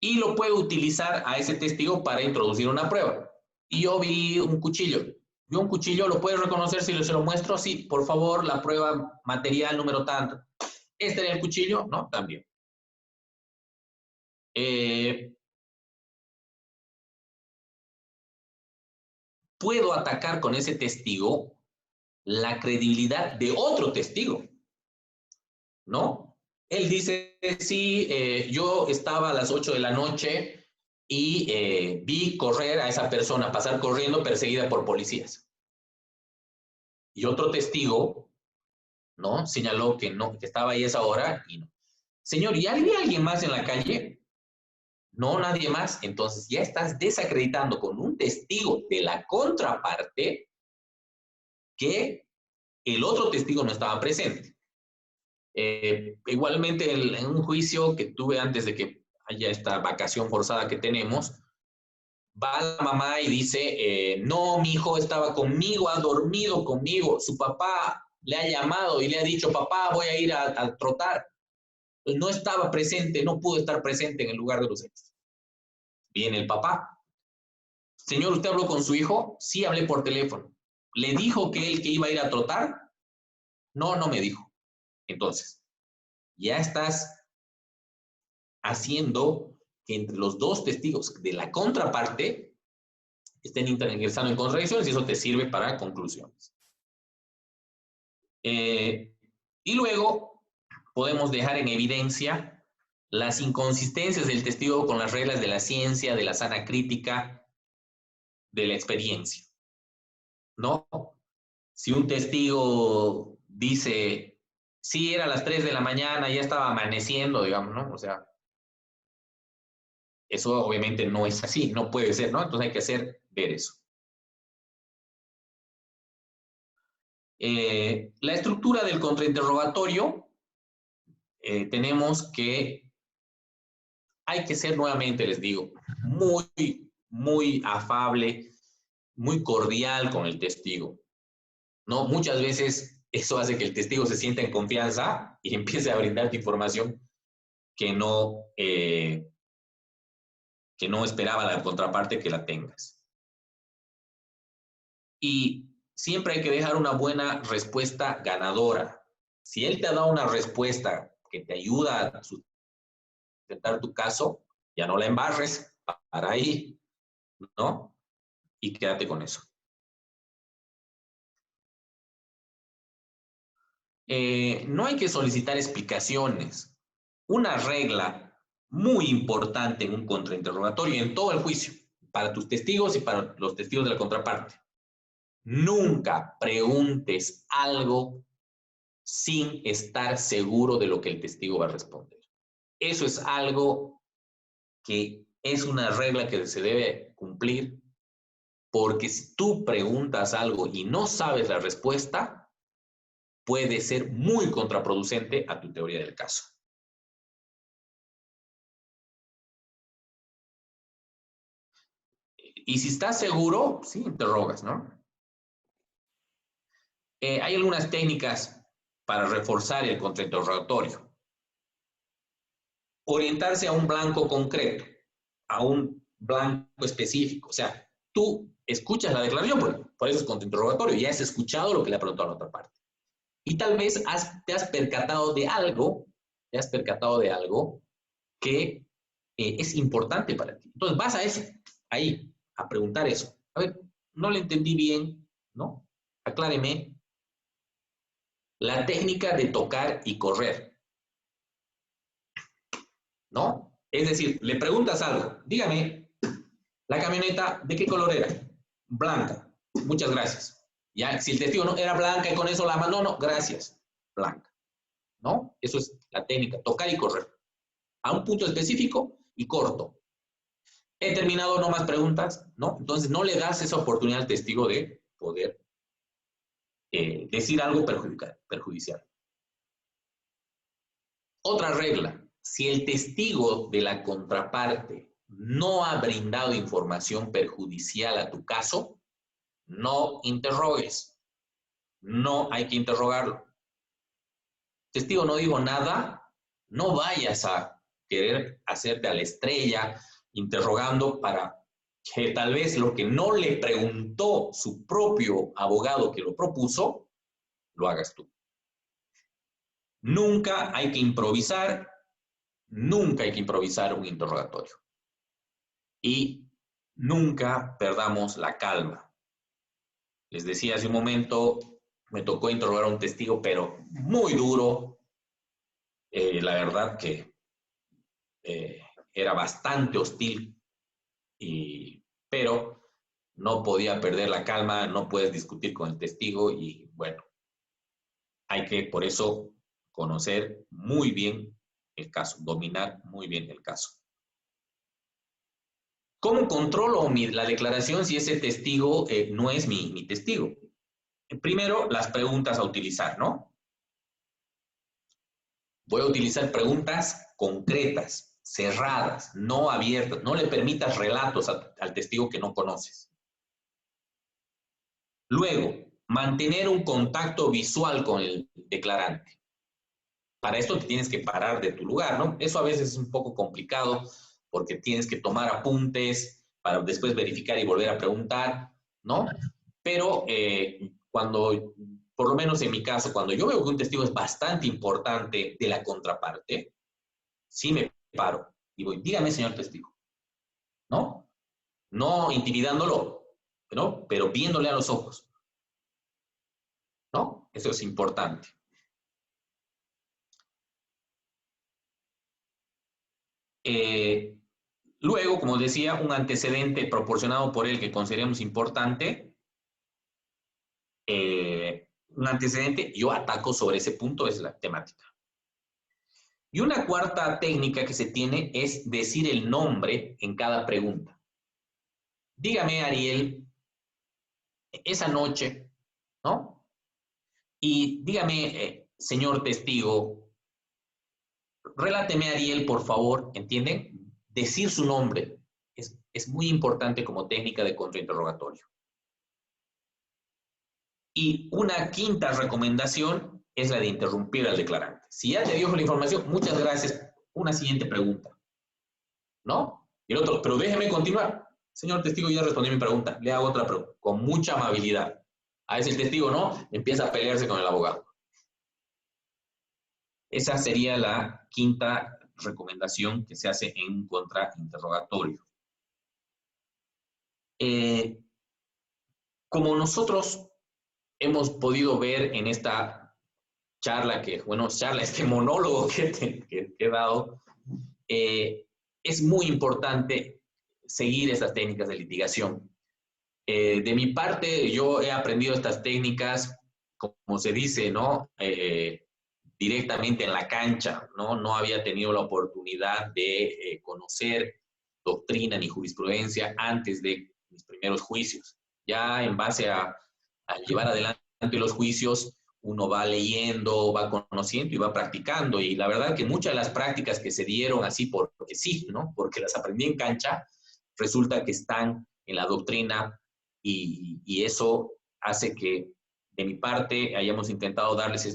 Y lo puedo utilizar a ese testigo para introducir una prueba. Y yo vi un cuchillo. Yo un cuchillo lo puedes reconocer si se lo muestro. Sí, por favor, la prueba material número tanto. ¿Este era el cuchillo? No, también. Puedo atacar con ese testigo la credibilidad de otro testigo, ¿no? Él dice, sí, yo estaba a las 8 de la noche y vi correr a esa persona, pasar corriendo perseguida por policías. Y otro testigo, ¿no? Señaló que no, que estaba ahí a esa hora y no. Señor, ¿y había alguien más en la calle? No, nadie más. Entonces ya estás desacreditando con un testigo de la contraparte que el otro testigo no estaba presente. Igualmente, en un juicio que tuve antes de que haya esta vacación forzada que tenemos, va la mamá y dice, no, mi hijo estaba conmigo, ha dormido conmigo, su papá le ha llamado y le ha dicho, papá, voy a ir a trotar. Pues no estaba presente, no pudo estar presente en el lugar de los hechos. Viene el papá. Señor, ¿usted habló con su hijo? Sí, hablé por teléfono. ¿Le dijo que él que iba a ir a trotar? No, no me dijo. Entonces, ya estás haciendo que entre los dos testigos de la contraparte estén ingresando en contradicciones y eso te sirve para conclusiones. Y luego podemos dejar en evidencia las inconsistencias del testigo con las reglas de la ciencia, de la sana crítica, de la experiencia, ¿no? Si un testigo dice, sí, era a las 3 de la mañana, ya estaba amaneciendo, digamos, ¿no? O sea, eso obviamente no es así, no puede ser, ¿no? Entonces hay que hacer ver eso. La estructura del contrainterrogatorio, tenemos que, hay que ser nuevamente, les digo, muy afable, muy cordial con el testigo, ¿no? Muchas veces eso hace que el testigo se sienta en confianza y empiece a brindarte información que no esperaba la contraparte que la tengas. Y siempre hay que dejar una buena respuesta ganadora. Si él te ha dado una respuesta que te ayuda a sustentar tu caso, ya no la embarres, para ahí, ¿no? Y quédate con eso. No hay que solicitar explicaciones. Una regla muy importante en un contrainterrogatorio y en todo el juicio, para tus testigos y para los testigos de la contraparte. Nunca preguntes algo sin estar seguro de lo que el testigo va a responder. Eso es algo que es una regla que se debe cumplir, porque si tú preguntas algo y no sabes la respuesta, puede ser muy contraproducente a tu teoría del caso. Y si estás seguro, sí, interrogas, ¿no? Hay algunas técnicas para reforzar el contrainterrogatorio. Orientarse a un blanco concreto, a un blanco específico. O sea, tú escuchas la declaración, por eso es contrainterrogatorio, ya has escuchado lo que le ha preguntado a la otra parte. Y tal vez te has percatado de algo, que es importante para ti. Entonces vas a eso, ahí, a preguntar eso. A ver, no le entendí bien, ¿no? Acláreme. La técnica de tocar y correr, ¿no? Es decir, le preguntas algo. Dígame, ¿la camioneta de qué color era? Blanca. Muchas gracias. Ya, si el testigo no era blanca y con eso la mano, no, gracias. Blanca. ¿No? Eso es la técnica, tocar y correr. A un punto específico y corto. He terminado, no más preguntas, ¿no? Entonces no le das esa oportunidad al testigo de poder decir algo perjudicial. Otra regla, si el testigo de la contraparte no ha brindado información perjudicial a tu caso, no interrogues. No hay que interrogarlo. Testigo no digo nada, no vayas a querer hacerte a la estrella interrogando para que tal vez lo que no le preguntó su propio abogado que lo propuso, lo hagas tú. Nunca hay que improvisar un interrogatorio. Y nunca perdamos la calma. Les decía hace un momento, me tocó interrogar a un testigo, pero muy duro. La verdad que era bastante hostil, pero no podía perder la calma, no puedes discutir con el testigo y bueno, hay que por eso conocer muy bien el caso, dominar muy bien el caso. ¿Cómo controlo la declaración si ese testigo no es mi testigo? Primero, las preguntas a utilizar, ¿no? Voy a utilizar preguntas concretas, cerradas, no abiertas. No le permitas relatos al testigo que no conoces. Luego, mantener un contacto visual con el declarante. Para esto te tienes que parar de tu lugar, ¿no? Eso a veces es un poco complicado porque tienes que tomar apuntes para después verificar y volver a preguntar, ¿no? Pero cuando, por lo menos en mi caso, cuando yo veo que un testigo es bastante importante de la contraparte, sí me paro y voy, dígame, señor testigo, ¿no? No intimidándolo, ¿no? Pero viéndole a los ojos, ¿no? Eso es importante. Luego, como decía, un antecedente proporcionado por él que consideremos importante, un antecedente, yo ataco sobre ese punto, es la temática. Y una cuarta técnica que se tiene es decir el nombre en cada pregunta. Dígame, Ariel, esa noche, ¿no? Y dígame, señor testigo, reláteme, Ariel, por favor, ¿entienden? Decir su nombre es muy importante como técnica de contrainterrogatorio. Y una quinta recomendación es la de interrumpir al declarante. Si ya te dio la información, muchas gracias. Una siguiente pregunta. ¿No? Y el otro, pero déjeme continuar. Señor testigo, ya respondí mi pregunta. Le hago otra pregunta, con mucha amabilidad. A veces el testigo no, empieza a pelearse con el abogado. Esa sería la quinta recomendación que se hace en un contrainterrogatorio. Como nosotros hemos podido ver en esta charla, este monólogo que he dado, es muy importante seguir estas técnicas de litigación. De mi parte, yo he aprendido estas técnicas, como se dice, ¿no? Directamente en la cancha, ¿no? No había tenido la oportunidad de conocer doctrina ni jurisprudencia antes de mis primeros juicios. Ya en base a llevar adelante los juicios, uno va leyendo, va conociendo y va practicando. Y la verdad que muchas de las prácticas que se dieron así porque sí, ¿no? Porque las aprendí en cancha, resulta que están en la doctrina y eso hace que de mi parte hayamos intentado darles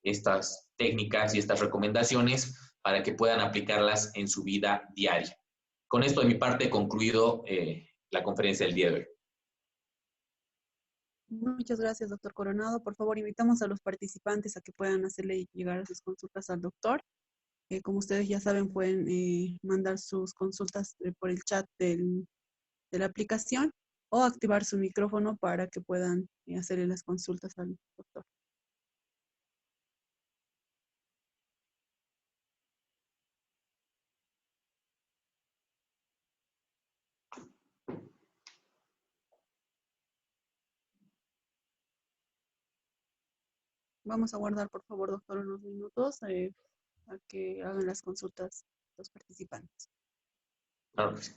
estas técnicas y estas recomendaciones para que puedan aplicarlas en su vida diaria. Con esto de mi parte he concluido la conferencia del día de hoy. Muchas gracias, doctor Coronado. Por favor, invitamos a los participantes a que puedan hacerle llegar sus consultas al doctor. Como ustedes ya saben, pueden mandar sus consultas por el chat de la aplicación o activar su micrófono para que puedan hacerle las consultas al doctor. Vamos a guardar, por favor, doctor, unos minutos a que hagan las consultas los participantes. Claro que sí.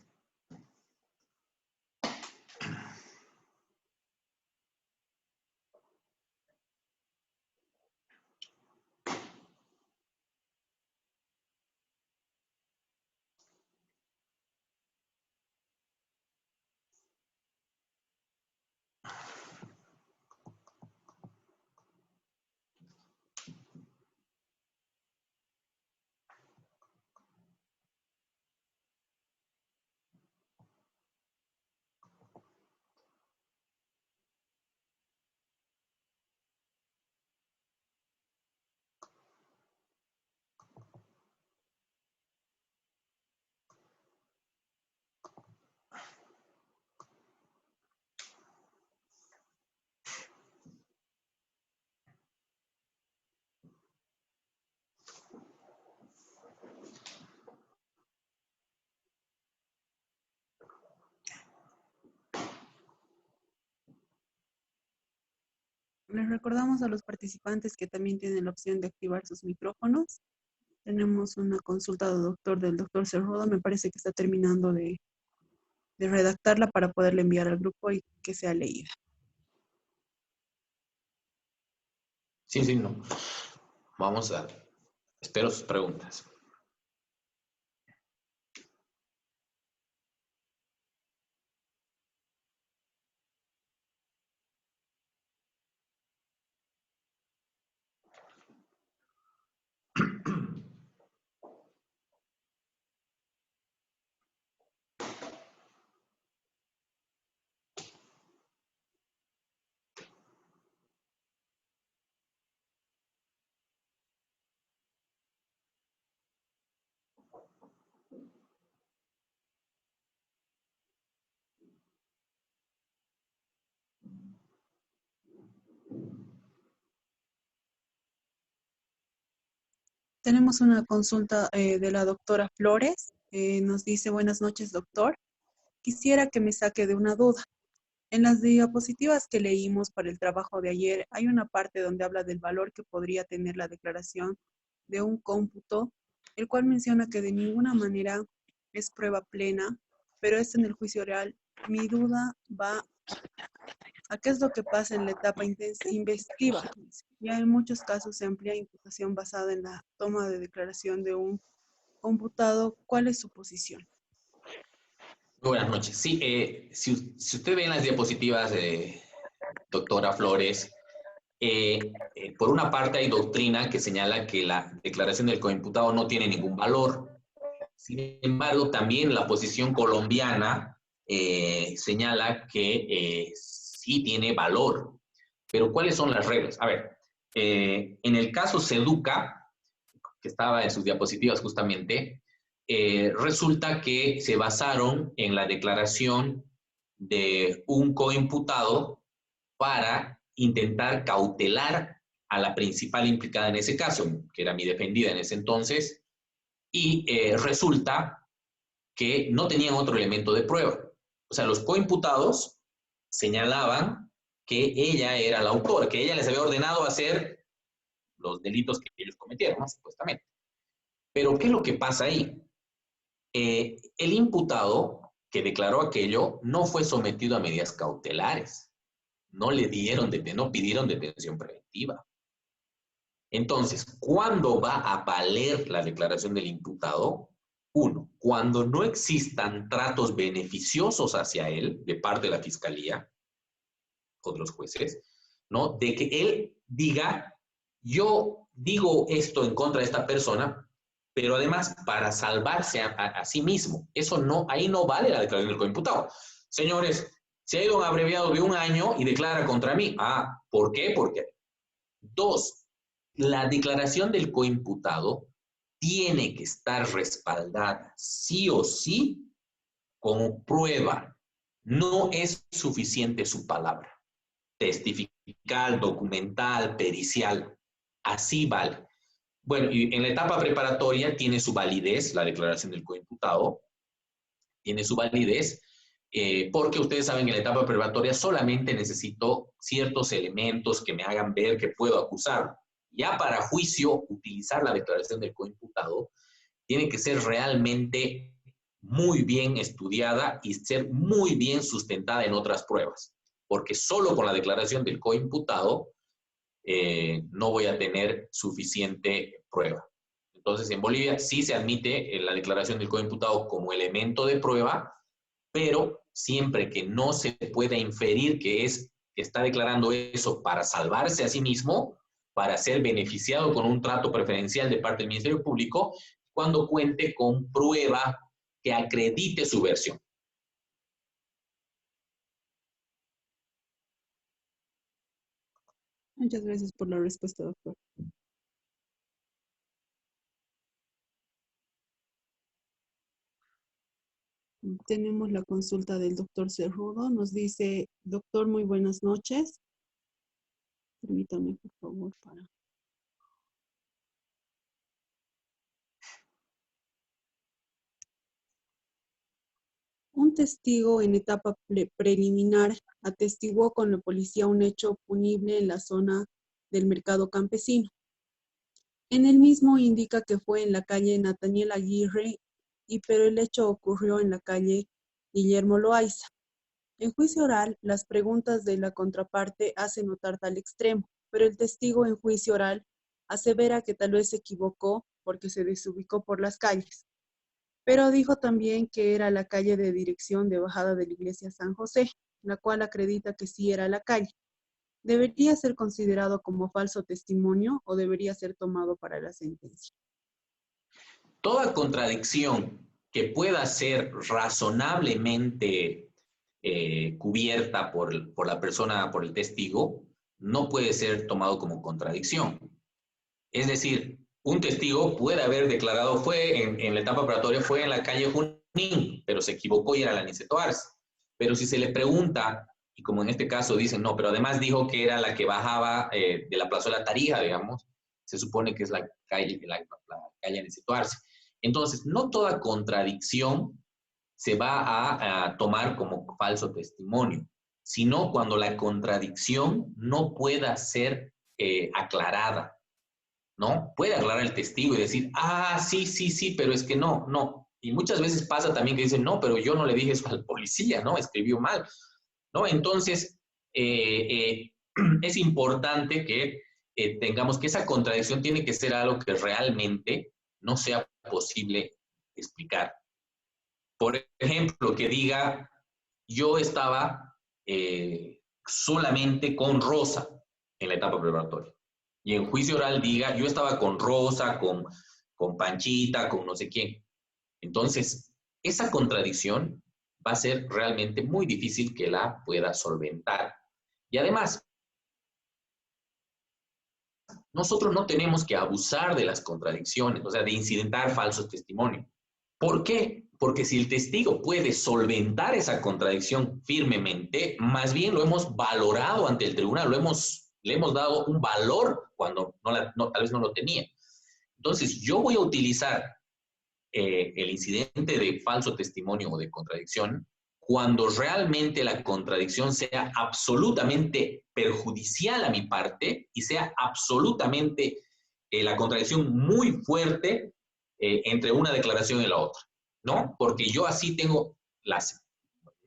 Les recordamos a los participantes que también tienen la opción de activar sus micrófonos. Tenemos una consulta del doctor Cerrodo. Me parece que está terminando de redactarla para poderla enviar al grupo y que sea leída. Sí, no. Vamos a... Espero sus preguntas. Tenemos una consulta de la doctora Flores. Nos dice, buenas noches, doctor. Quisiera que me saque de una duda. En las diapositivas que leímos para el trabajo de ayer, hay una parte donde habla del valor que podría tener la declaración de un cómputo, el cual menciona que de ninguna manera es prueba plena, pero esto en el juicio oral. Mi duda va a qué es lo que pasa en la etapa investigativa. Ya en muchos casos se amplía imputación basada en la toma de declaración de un computado. ¿Cuál es su posición? Muy buenas noches. Sí, si usted ve en las diapositivas, doctora Flores, por una parte hay doctrina que señala que la declaración del coimputado no tiene ningún valor. Sin embargo, también la posición colombiana señala que sí tiene valor. Pero ¿cuáles son las reglas? A ver, en el caso Seduca, que estaba en sus diapositivas justamente, resulta que se basaron en la declaración de un coimputado para intentar cautelar a la principal implicada en ese caso, que era mi defendida en ese entonces, y resulta que no tenían otro elemento de prueba. O sea, los coimputados señalaban que ella era la autora, que ella les había ordenado hacer los delitos que ellos cometieron, ¿no? Supuestamente. Pero, ¿qué es lo que pasa ahí? El imputado que declaró aquello no fue sometido a medidas cautelares. No le dieron, no pidieron detención preventiva. Entonces, ¿cuándo va a valer la declaración del imputado? Uno, cuando no existan tratos beneficiosos hacia él de parte de la fiscalía o de los jueces, ¿no? De que él diga, yo digo esto en contra de esta persona, pero además para salvarse a sí mismo. Eso no, ahí no vale la declaración del coimputado. Señores, Se ha ido un abreviado de 1 año y declara contra mí. ¿Por qué? Porque 2, la declaración del coimputado tiene que estar respaldada sí o sí con prueba. No es suficiente su palabra. Testifical, documental, pericial. Así vale. Bueno, y en la etapa preparatoria tiene su validez, la declaración del coimputado, tiene su validez, porque ustedes saben que en la etapa preparatoria solamente necesito ciertos elementos que me hagan ver que puedo acusar. Ya para juicio, utilizar la declaración del coimputado tiene que ser realmente muy bien estudiada y ser muy bien sustentada en otras pruebas, porque solo con la declaración del coimputado no voy a tener suficiente prueba. Entonces, en Bolivia sí se admite la declaración del coimputado como elemento de prueba, pero siempre que no se pueda inferir que está declarando eso para salvarse a sí mismo, para ser beneficiado con un trato preferencial de parte del Ministerio Público, cuando cuente con prueba que acredite su versión. Muchas gracias por la respuesta, doctor. Tenemos la consulta del doctor Cerrudo. Nos dice, doctor, muy buenas noches. Permítame, por favor, para... Un testigo en etapa preliminar atestiguó con la policía un hecho punible en la zona del mercado campesino. En el mismo indica que fue en la calle Nathaniel Aguirre, pero el hecho ocurrió en la calle Guillermo Loaiza. En juicio oral, las preguntas de la contraparte hacen notar tal extremo, pero el testigo en juicio oral asevera que tal vez se equivocó porque se desubicó por las calles. Pero dijo también que era la calle de dirección de bajada de la iglesia San José, la cual acredita que sí era la calle. ¿Debería ser considerado como falso testimonio o debería ser tomado para la sentencia? Toda contradicción que pueda ser razonablemente cubierta por la persona, por el testigo, no puede ser tomado como contradicción. Es decir, un testigo puede haber declarado, en la etapa preparatoria, fue en la calle Junín, pero se equivocó y era la Niceto Arce. Pero si se le pregunta, y como en este caso dicen, no, pero además dijo que era la que bajaba de la plazuela Tarija, digamos, se supone que es la calle Niceto Arce. Entonces, no toda contradicción se va a tomar como falso testimonio, sino cuando la contradicción no pueda ser aclarada, ¿no? Puede aclarar el testigo y decir, sí, pero es que no. Y muchas veces pasa también que dicen, no, pero yo no le dije eso al policía, ¿no? Escribió mal, ¿no? Entonces, es importante que tengamos que esa contradicción tiene que ser algo que realmente no sea posible explicar. Por ejemplo, que diga, yo estaba solamente con Rosa en la etapa preparatoria. Y en juicio oral diga, yo estaba con Rosa, con Panchita, con no sé quién. Entonces, esa contradicción va a ser realmente muy difícil que la pueda solventar. Y además, nosotros no tenemos que abusar de las contradicciones, o sea, de incidentar falsos testimonios. ¿Por qué? Porque si el testigo puede solventar esa contradicción firmemente, más bien lo hemos valorado ante el tribunal, le hemos dado un valor cuando tal vez no lo tenía. Entonces, yo voy a utilizar el incidente de falso testimonio o de contradicción cuando realmente la contradicción sea absolutamente perjudicial a mi parte y sea absolutamente la contradicción muy fuerte entre una declaración y la otra, ¿no? Porque yo así tengo,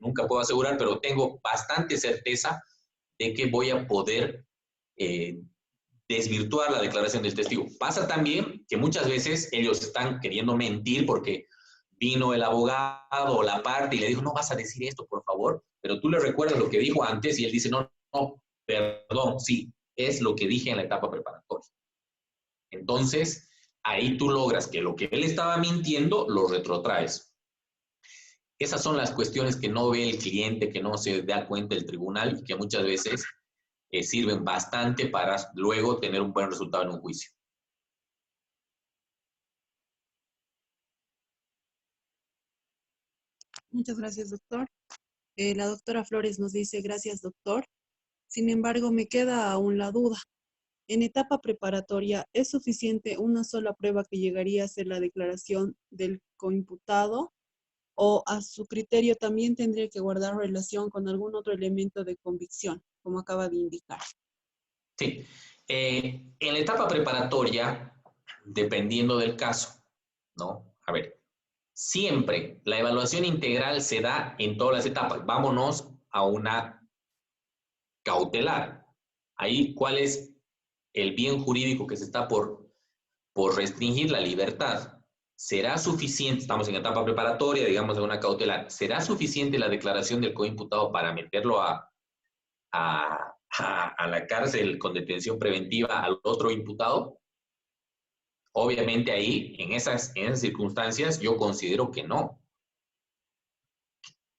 nunca puedo asegurar, pero tengo bastante certeza de que voy a poder desvirtuar la declaración del testigo. Pasa también que muchas veces ellos están queriendo mentir porque vino el abogado o la parte y le dijo, no vas a decir esto, por favor, pero tú le recuerdas lo que dijo antes y él dice, no, perdón, sí, es lo que dije en la etapa preparatoria. Entonces, ahí tú logras que lo que él estaba mintiendo lo retrotraes. Esas son las cuestiones que no ve el cliente, que no se da cuenta el tribunal y que muchas veces sirven bastante para luego tener un buen resultado en un juicio. Muchas gracias, doctor. La doctora Flores nos dice, gracias, doctor. Sin embargo, me queda aún la duda. En etapa preparatoria, ¿es suficiente una sola prueba que llegaría a ser la declaración del coimputado? ¿O a su criterio también tendría que guardar relación con algún otro elemento de convicción, como acaba de indicar? Sí. En la etapa preparatoria, dependiendo del caso, ¿no? A ver, siempre la evaluación integral se da en todas las etapas. Vámonos a una cautelar. Ahí, ¿cuál es el bien jurídico que se está por restringir? La libertad. ¿Será suficiente, estamos en etapa preparatoria, digamos en una cautelar, ¿será suficiente la declaración del coimputado para meterlo a la cárcel con detención preventiva al otro imputado? Obviamente ahí, en esas circunstancias, yo considero que no.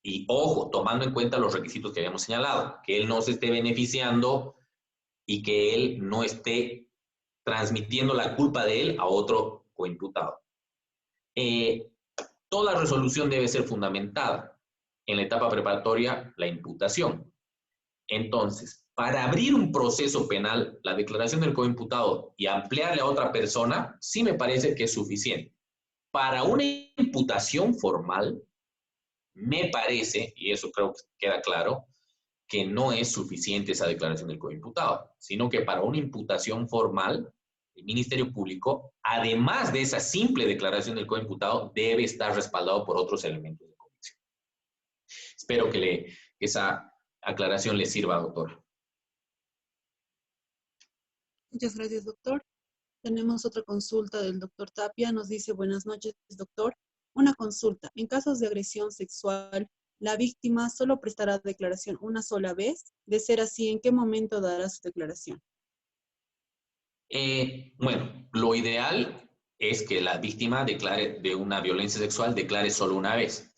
Y ojo, tomando en cuenta los requisitos que habíamos señalado, que él no se esté beneficiando y que él no esté transmitiendo la culpa de él a otro coimputado. Toda resolución debe ser fundamentada. En la etapa preparatoria, la imputación. Entonces, para abrir un proceso penal, la declaración del coimputado y ampliarle a otra persona, sí me parece que es suficiente. Para una imputación formal, me parece, y eso creo que queda claro, que no es suficiente esa declaración del coimputado, sino que para una imputación formal, el Ministerio Público, además de esa simple declaración del coimputado, debe estar respaldado por otros elementos de convicción. Espero que esa aclaración le sirva, doctor. Muchas gracias, doctor. Tenemos otra consulta del doctor Tapia. Nos dice, buenas noches, doctor. Una consulta. En casos de agresión sexual, ¿la víctima solo prestará declaración una sola vez? De ser así, ¿en qué momento dará su declaración? Bueno, lo ideal es que la víctima declare de una violencia sexual, declare solo una vez.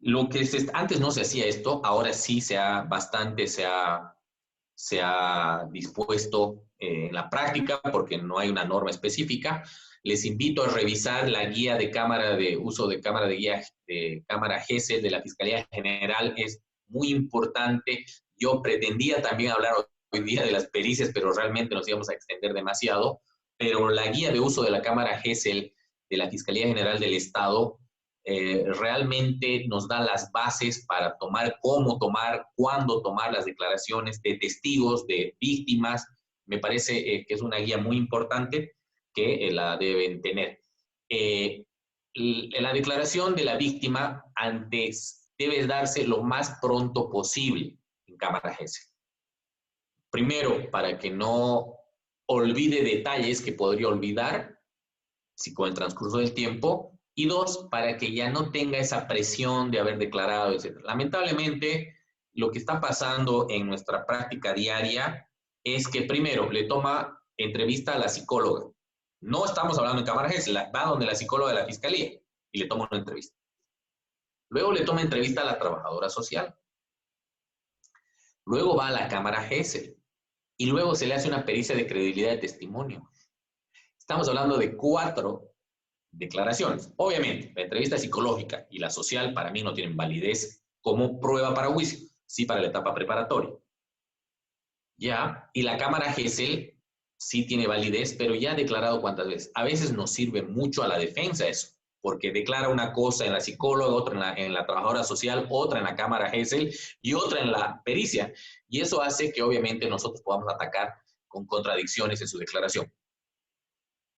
Lo que antes no se hacía esto, ahora sí se ha dispuesto en la práctica porque no hay una norma específica. Les invito a revisar la guía de cámara de uso de cámara de guía de cámara GESEL de la Fiscalía General. Es muy importante. Yo pretendía también hablar hoy día de las pericias, pero realmente nos íbamos a extender demasiado. Pero la guía de uso de la cámara GESEL de la Fiscalía General del Estado realmente nos da las bases para tomar, cómo tomar, cuándo tomar las declaraciones de testigos, de víctimas. Me parece que es una guía muy importante que la deben tener. La declaración de la víctima antes debe darse lo más pronto posible en cámara GESEL. Primero, para que no olvide detalles que podría olvidar si con el transcurso del tiempo, y dos, para que ya no tenga esa presión de haber declarado, etc. Lamentablemente, lo que está pasando en nuestra práctica diaria es que primero le toma entrevista a la psicóloga. No estamos hablando en cámara GES, va donde la psicóloga de la fiscalía y le toma una entrevista. Luego le toma entrevista a la trabajadora social. Luego va a la cámara GES y luego se le hace una pericia de credibilidad de testimonio. Estamos hablando de 4 declaraciones. Obviamente, la entrevista psicológica y la social para mí no tienen validez como prueba para juicio, sí para la etapa preparatoria. Ya, y la cámara GESEL sí tiene validez, pero ya ha declarado cuántas veces. A veces nos sirve mucho a la defensa eso, porque declara una cosa en la psicóloga, otra en la trabajadora social, otra en la cámara GESEL y otra en la pericia. Y eso hace que obviamente nosotros podamos atacar con contradicciones en su declaración.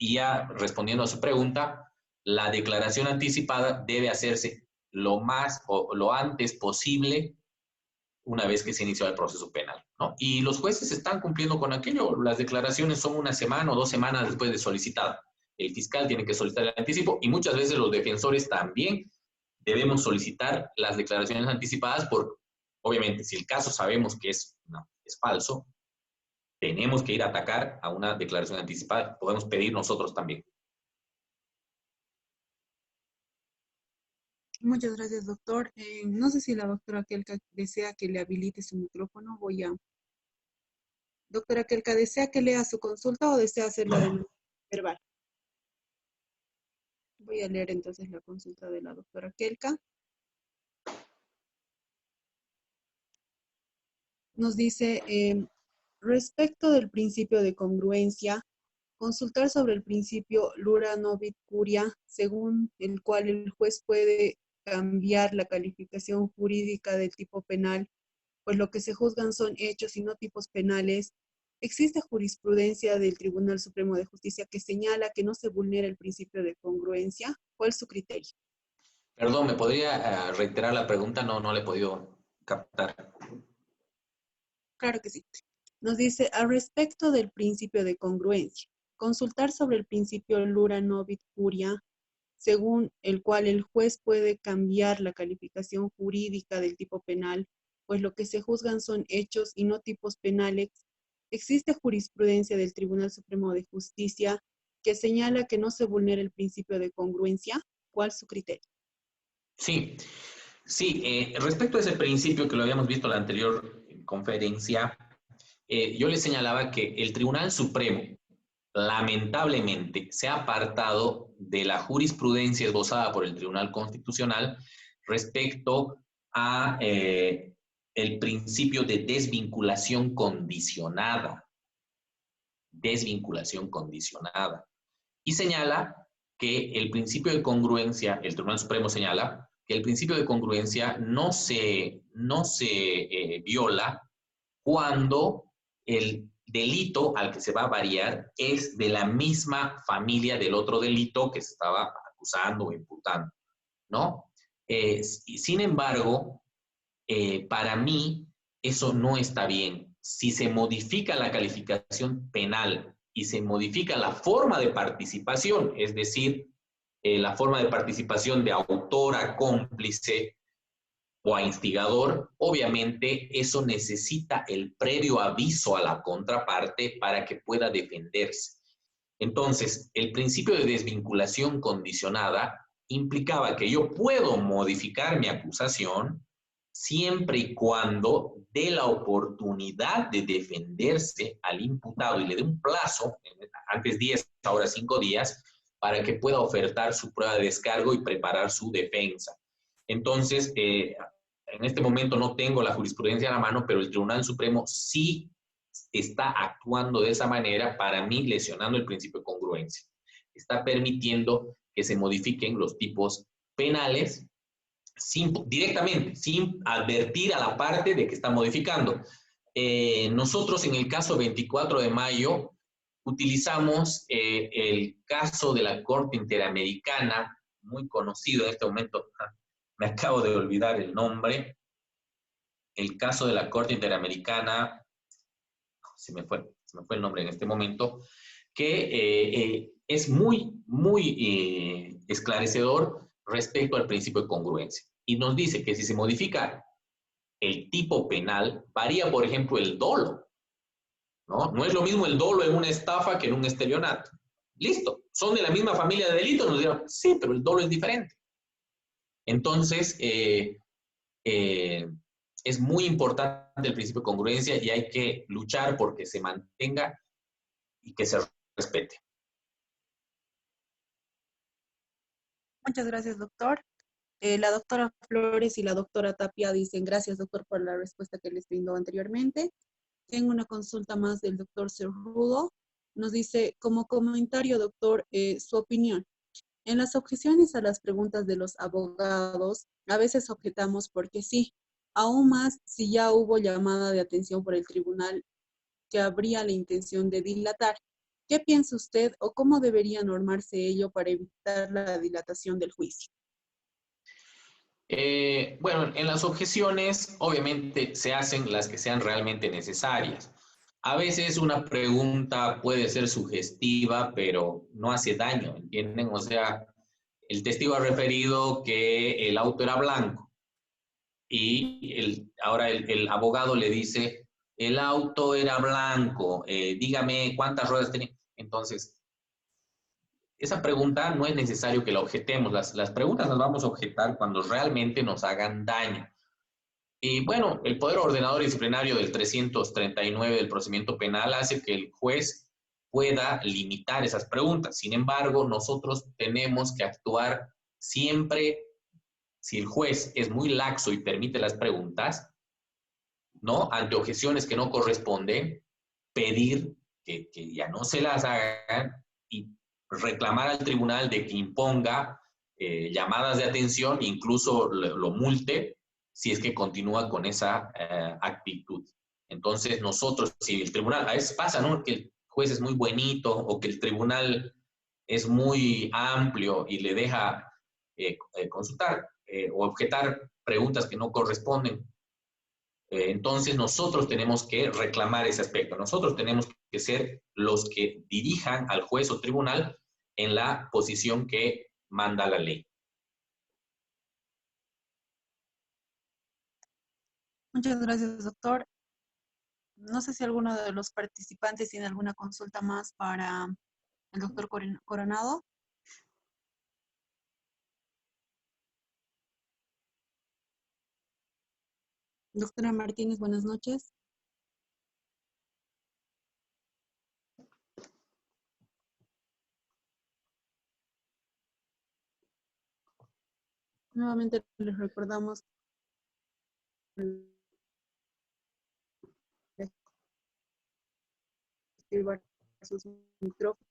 Y ya respondiendo a su pregunta, la declaración anticipada debe hacerse lo más o lo antes posible una vez que se inició el proceso penal, ¿no? Y los jueces están cumpliendo con aquello. Las declaraciones son 1 semana o 2 semanas después de solicitada. El fiscal tiene que solicitar el anticipo y muchas veces los defensores también debemos solicitar las declaraciones anticipadas porque, obviamente, si el caso sabemos que es falso, tenemos que ir a atacar a una declaración anticipada. Podemos pedir nosotros también. Muchas gracias, doctor. No sé si la doctora Kelka desea que le habilite su micrófono. Doctora Kelka, ¿desea que lea su consulta o desea hacerla de manera verbal? Voy a leer entonces la consulta de la doctora Kelka. Nos dice, respecto del principio de congruencia, consultar sobre el principio Lura Novit Curia, según el cual el juez puede cambiar la calificación jurídica del tipo penal, pues lo que se juzgan son hechos y no tipos penales. Existe jurisprudencia del Tribunal Supremo de Justicia que señala que no se vulnera el principio de congruencia. ¿Cuál es su criterio? Perdón, ¿me podría reiterar la pregunta? No, no le he podido captar. Claro que sí. Nos dice, al respecto del principio de congruencia, consultar sobre el principio Lura Novit Curia, según el cual el juez puede cambiar la calificación jurídica del tipo penal, pues lo que se juzgan son hechos y no tipos penales. Existe jurisprudencia del Tribunal Supremo de Justicia que señala que no se vulnera el principio de congruencia. ¿Cuál es su criterio? Sí, sí, respecto a ese principio que lo habíamos visto en la anterior conferencia, yo le señalaba que el Tribunal Supremo lamentablemente se ha apartado de la jurisprudencia esbozada por el Tribunal Constitucional respecto a el principio de desvinculación condicionada. Desvinculación condicionada. Y señala que el principio de congruencia, el Tribunal Supremo señala que el principio de congruencia no se viola cuando el delito al que se va a variar es de la misma familia del otro delito que se estaba acusando o imputando, ¿no? Sin embargo, para mí eso no está bien. Si se modifica la calificación penal y se modifica la forma de participación, es decir, la forma de participación de autor a cómplice o a instigador, obviamente eso necesita el previo aviso a la contraparte para que pueda defenderse. Entonces, el principio de desvinculación condicionada implicaba que yo puedo modificar mi acusación siempre y cuando dé la oportunidad de defenderse al imputado y le dé un plazo, antes 10, ahora 5 días, para que pueda ofertar su prueba de descargo y preparar su defensa. Entonces, en este momento no tengo la jurisprudencia a la mano, pero el Tribunal Supremo sí está actuando de esa manera, para mí lesionando el principio de congruencia. Está permitiendo que se modifiquen los tipos penales directamente, sin advertir a la parte de que está modificando. Nosotros en el caso 24 de mayo utilizamos el caso de la Corte Interamericana, muy conocido en este momento, me acabo de olvidar el nombre, el caso de la Corte Interamericana, se me fue el nombre en este momento, que es muy esclarecedor respecto al principio de congruencia. Y nos dice que si se modifica el tipo penal, varía, por ejemplo, el dolo, ¿no? No es lo mismo el dolo en una estafa que en un estelionato. Listo, son de la misma familia de delitos, nos dirán, sí, pero el dolo es diferente. Entonces, es muy importante el principio de congruencia y hay que luchar porque se mantenga y que se respete. Muchas gracias, doctor. La doctora Flores y la doctora Tapia dicen, gracias, doctor, por la respuesta que les brindó anteriormente. Tengo una consulta más del doctor Cerrudo. Nos dice, como comentario, doctor, su opinión. En las objeciones a las preguntas de los abogados, a veces objetamos porque sí, aún más si ya hubo llamada de atención por el tribunal que habría la intención de dilatar. ¿Qué piensa usted o cómo debería normarse ello para evitar la dilatación del juicio? Bueno, en las objeciones obviamente se hacen las que sean realmente necesarias. A veces una pregunta puede ser sugestiva, pero no hace daño, ¿entienden? O sea, el testigo ha referido que el auto era blanco y ahora el abogado le dice, el auto era blanco, dígame cuántas ruedas tenía. Entonces, esa pregunta no es necesario que la objetemos. Las preguntas las vamos a objetar cuando realmente nos hagan daño. Y bueno, el poder ordenador disciplinario del 339 del procedimiento penal hace que el juez pueda limitar esas preguntas. Sin embargo, nosotros tenemos que actuar siempre, si el juez es muy laxo y permite las preguntas, ¿no? Ante objeciones que no corresponden, pedir que ya no se las hagan y reclamar al tribunal de que imponga llamadas de atención, incluso lo multe, si es que continúa con esa actitud. Entonces nosotros, si el tribunal, a veces pasa, ¿no? Que el juez es muy buenito o que el tribunal es muy amplio y le deja consultar o objetar preguntas que no corresponden. Entonces nosotros tenemos que reclamar ese aspecto. Nosotros tenemos que ser los que dirijan al juez o tribunal en la posición que manda la ley. Muchas gracias, doctor. No sé si alguno de los participantes tiene alguna consulta más para el doctor Coronado. Doctora Martínez, buenas noches. Nuevamente les recordamos activar sus micrófonos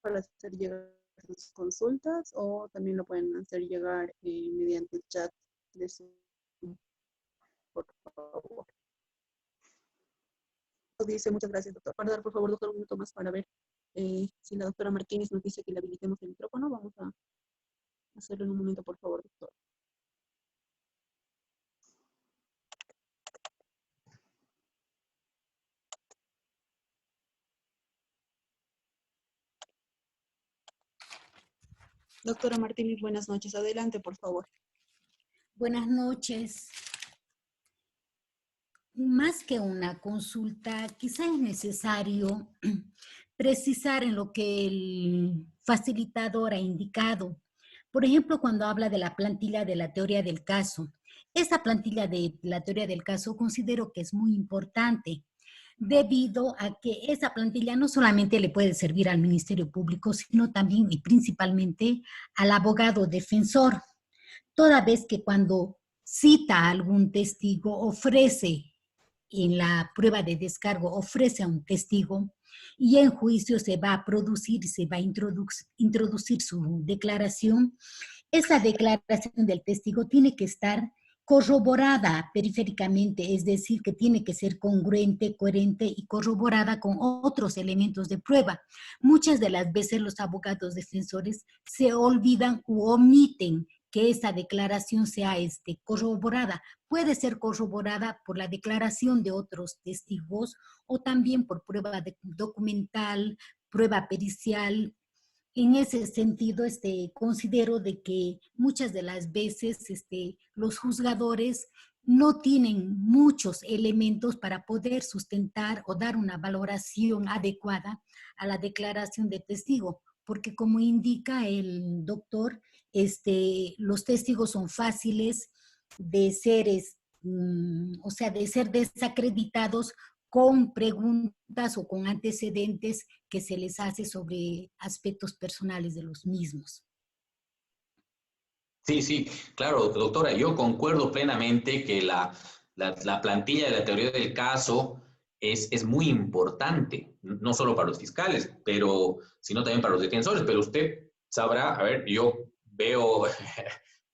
para hacer llegar sus consultas, o también lo pueden hacer llegar mediante el chat de Zoom, por favor. Dice, muchas gracias, doctor. Para dar, por favor, doctor, un minuto más para ver si la doctora Martínez nos dice que le habilitemos el micrófono. Vamos a hacerlo en un momento, por favor, doctor. Doctora Martínez, buenas noches. Adelante, por favor. Buenas noches. Más que una consulta, quizá es necesario precisar en lo que el facilitador ha indicado. Por ejemplo, cuando habla de la plantilla de la teoría del caso. Esa plantilla de la teoría del caso considero que es muy importante, debido a que esa plantilla no solamente le puede servir al Ministerio Público, sino también y principalmente al abogado defensor, toda vez que cuando cita a algún testigo, ofrece en la prueba de descargo, ofrece a un testigo y en juicio se va a producir, se va a introducir su declaración. Esa declaración del testigo tiene que estar corroborada periféricamente, es decir, que tiene que ser congruente, coherente y corroborada con otros elementos de prueba. Muchas de las veces los abogados defensores se olvidan u omiten que esa declaración sea corroborada. Puede ser corroborada por la declaración de otros testigos o también por prueba documental, prueba pericial. En ese sentido, considero de que muchas de las veces los juzgadores no tienen muchos elementos para poder sustentar o dar una valoración adecuada a la declaración de testigo, porque como indica el doctor, los testigos son fáciles de ser, o sea, de ser desacreditados con preguntas o con antecedentes que se les hace sobre aspectos personales de los mismos. Sí, sí, claro, doctora, yo concuerdo plenamente que la plantilla de la teoría del caso es muy importante, no solo para los fiscales, sino también para los defensores, pero usted sabrá, a ver, yo veo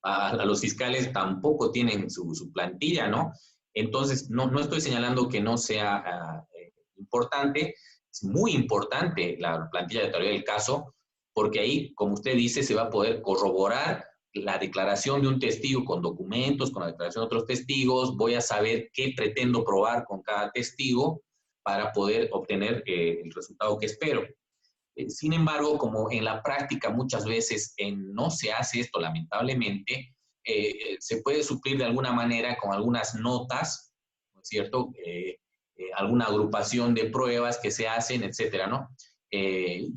a los fiscales tampoco tienen su plantilla, ¿no? Entonces, no estoy señalando que no sea importante, es muy importante la plantilla de teoría del caso, porque ahí, como usted dice, se va a poder corroborar la declaración de un testigo con documentos, con la declaración de otros testigos, voy a saber qué pretendo probar con cada testigo para poder obtener el resultado que espero. Sin embargo, como en la práctica muchas veces no se hace esto, lamentablemente, se puede suplir de alguna manera con algunas notas, ¿no es cierto? Alguna agrupación de pruebas que se hacen, etcétera, ¿no?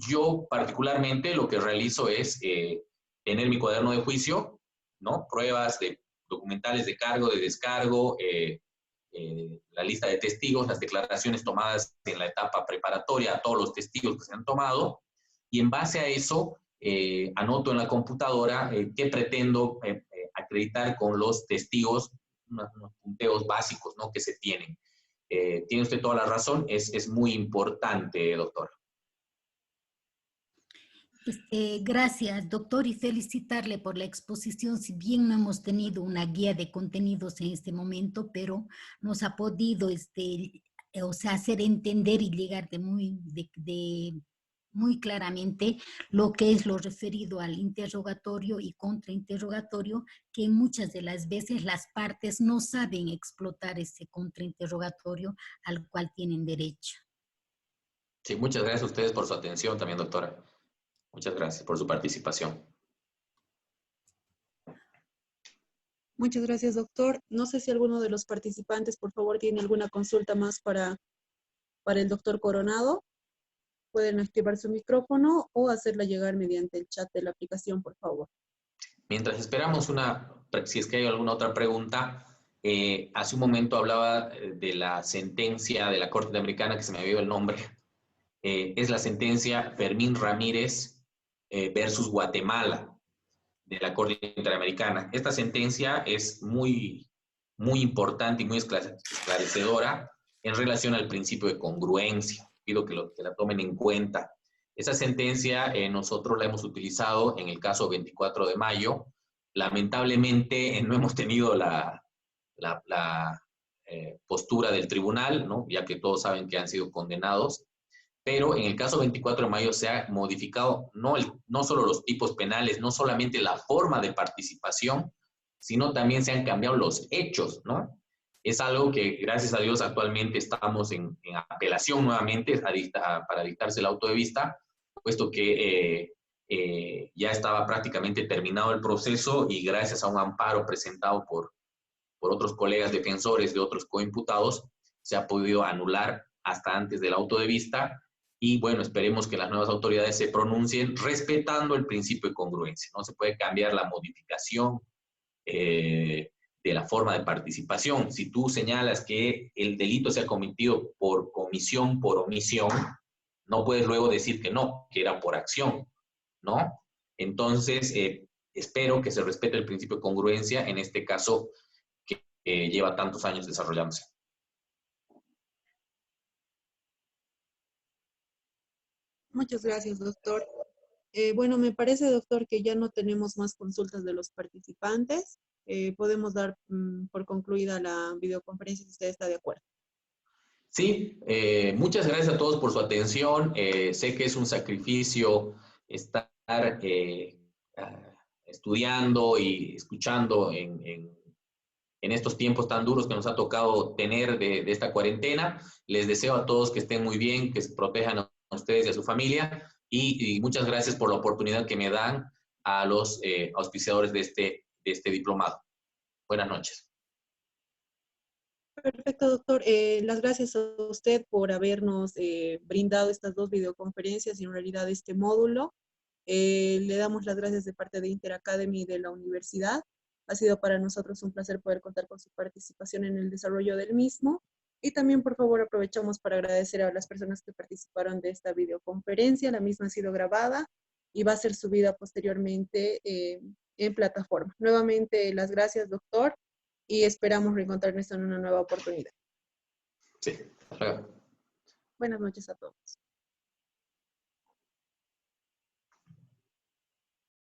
Yo particularmente lo que realizo es tener mi cuaderno de juicio, ¿no? Pruebas documentales de cargo, de descargo, la lista de testigos, las declaraciones tomadas en la etapa preparatoria, todos los testigos que se han tomado, y en base a eso anoto en la computadora qué pretendo acreditar con los testigos, unos punteos básicos, ¿no?, que se tienen. Tiene usted toda la razón, es muy importante, doctor. Gracias, doctor, y felicitarle por la exposición. Si bien no hemos tenido una guía de contenidos en este momento, pero nos ha podido o sea, hacer entender y llegar muy claramente lo que es lo referido al interrogatorio y contrainterrogatorio, que muchas de las veces las partes no saben explotar ese contrainterrogatorio al cual tienen derecho. Sí, muchas gracias a ustedes por su atención también, doctora. Muchas gracias por su participación. Muchas gracias, doctor. No sé si alguno de los participantes, por favor, tiene alguna consulta más para el doctor Coronado. Pueden activar su micrófono o hacerla llegar mediante el chat de la aplicación, por favor. Mientras esperamos si es que hay alguna otra pregunta, hace un momento hablaba de la sentencia de la Corte Interamericana, que se me había ido el nombre. Es la sentencia Fermín Ramírez versus Guatemala de la Corte Interamericana. Esta sentencia es muy, muy importante y muy esclarecedora en relación al principio de congruencia. Pido que la tomen en cuenta. Esa sentencia nosotros la hemos utilizado en el caso 24 de mayo. Lamentablemente no hemos tenido la postura del tribunal, ¿no?, ya que todos saben que han sido condenados. Pero en el caso 24 de mayo se ha modificado no solo los tipos penales, no solamente la forma de participación, sino también se han cambiado los hechos, ¿no? Es algo que, gracias a Dios, actualmente estamos en apelación nuevamente para dictarse el auto de vista, puesto que ya estaba prácticamente terminado el proceso y gracias a un amparo presentado por otros colegas defensores de otros coimputados, se ha podido anular hasta antes del auto de vista. Y bueno, esperemos que las nuevas autoridades se pronuncien respetando el principio de congruencia. No se puede cambiar la modificación de la forma de participación. Si tú señalas que el delito se ha cometido por comisión, por omisión, no puedes luego decir que no, que era por acción, ¿no? Entonces, espero que se respete el principio de congruencia, en este caso, que lleva tantos años desarrollándose. Muchas gracias, doctor. Bueno, me parece, doctor, que ya no tenemos más consultas de los participantes. Podemos dar por concluida la videoconferencia si usted está de acuerdo. Sí, muchas gracias a todos por su atención. Sé que es un sacrificio estar estudiando y escuchando en estos tiempos tan duros que nos ha tocado tener de esta cuarentena. Les deseo a todos que estén muy bien, que se protejan a ustedes y a su familia, y muchas gracias por la oportunidad que me dan a los auspiciadores de este diplomado. Buenas noches. Perfecto, doctor. Las gracias a usted por habernos brindado estas dos videoconferencias y en realidad este módulo. Le damos las gracias de parte de Interacademy de la universidad. Ha sido para nosotros un placer poder contar con su participación en el desarrollo del mismo. Y también, por favor, aprovechamos para agradecer a las personas que participaron de esta videoconferencia. La misma ha sido grabada y va a ser subida posteriormente en plataforma. Nuevamente, las gracias, doctor, y esperamos reencontrarnos en una nueva oportunidad. Sí. Buenas noches a todos.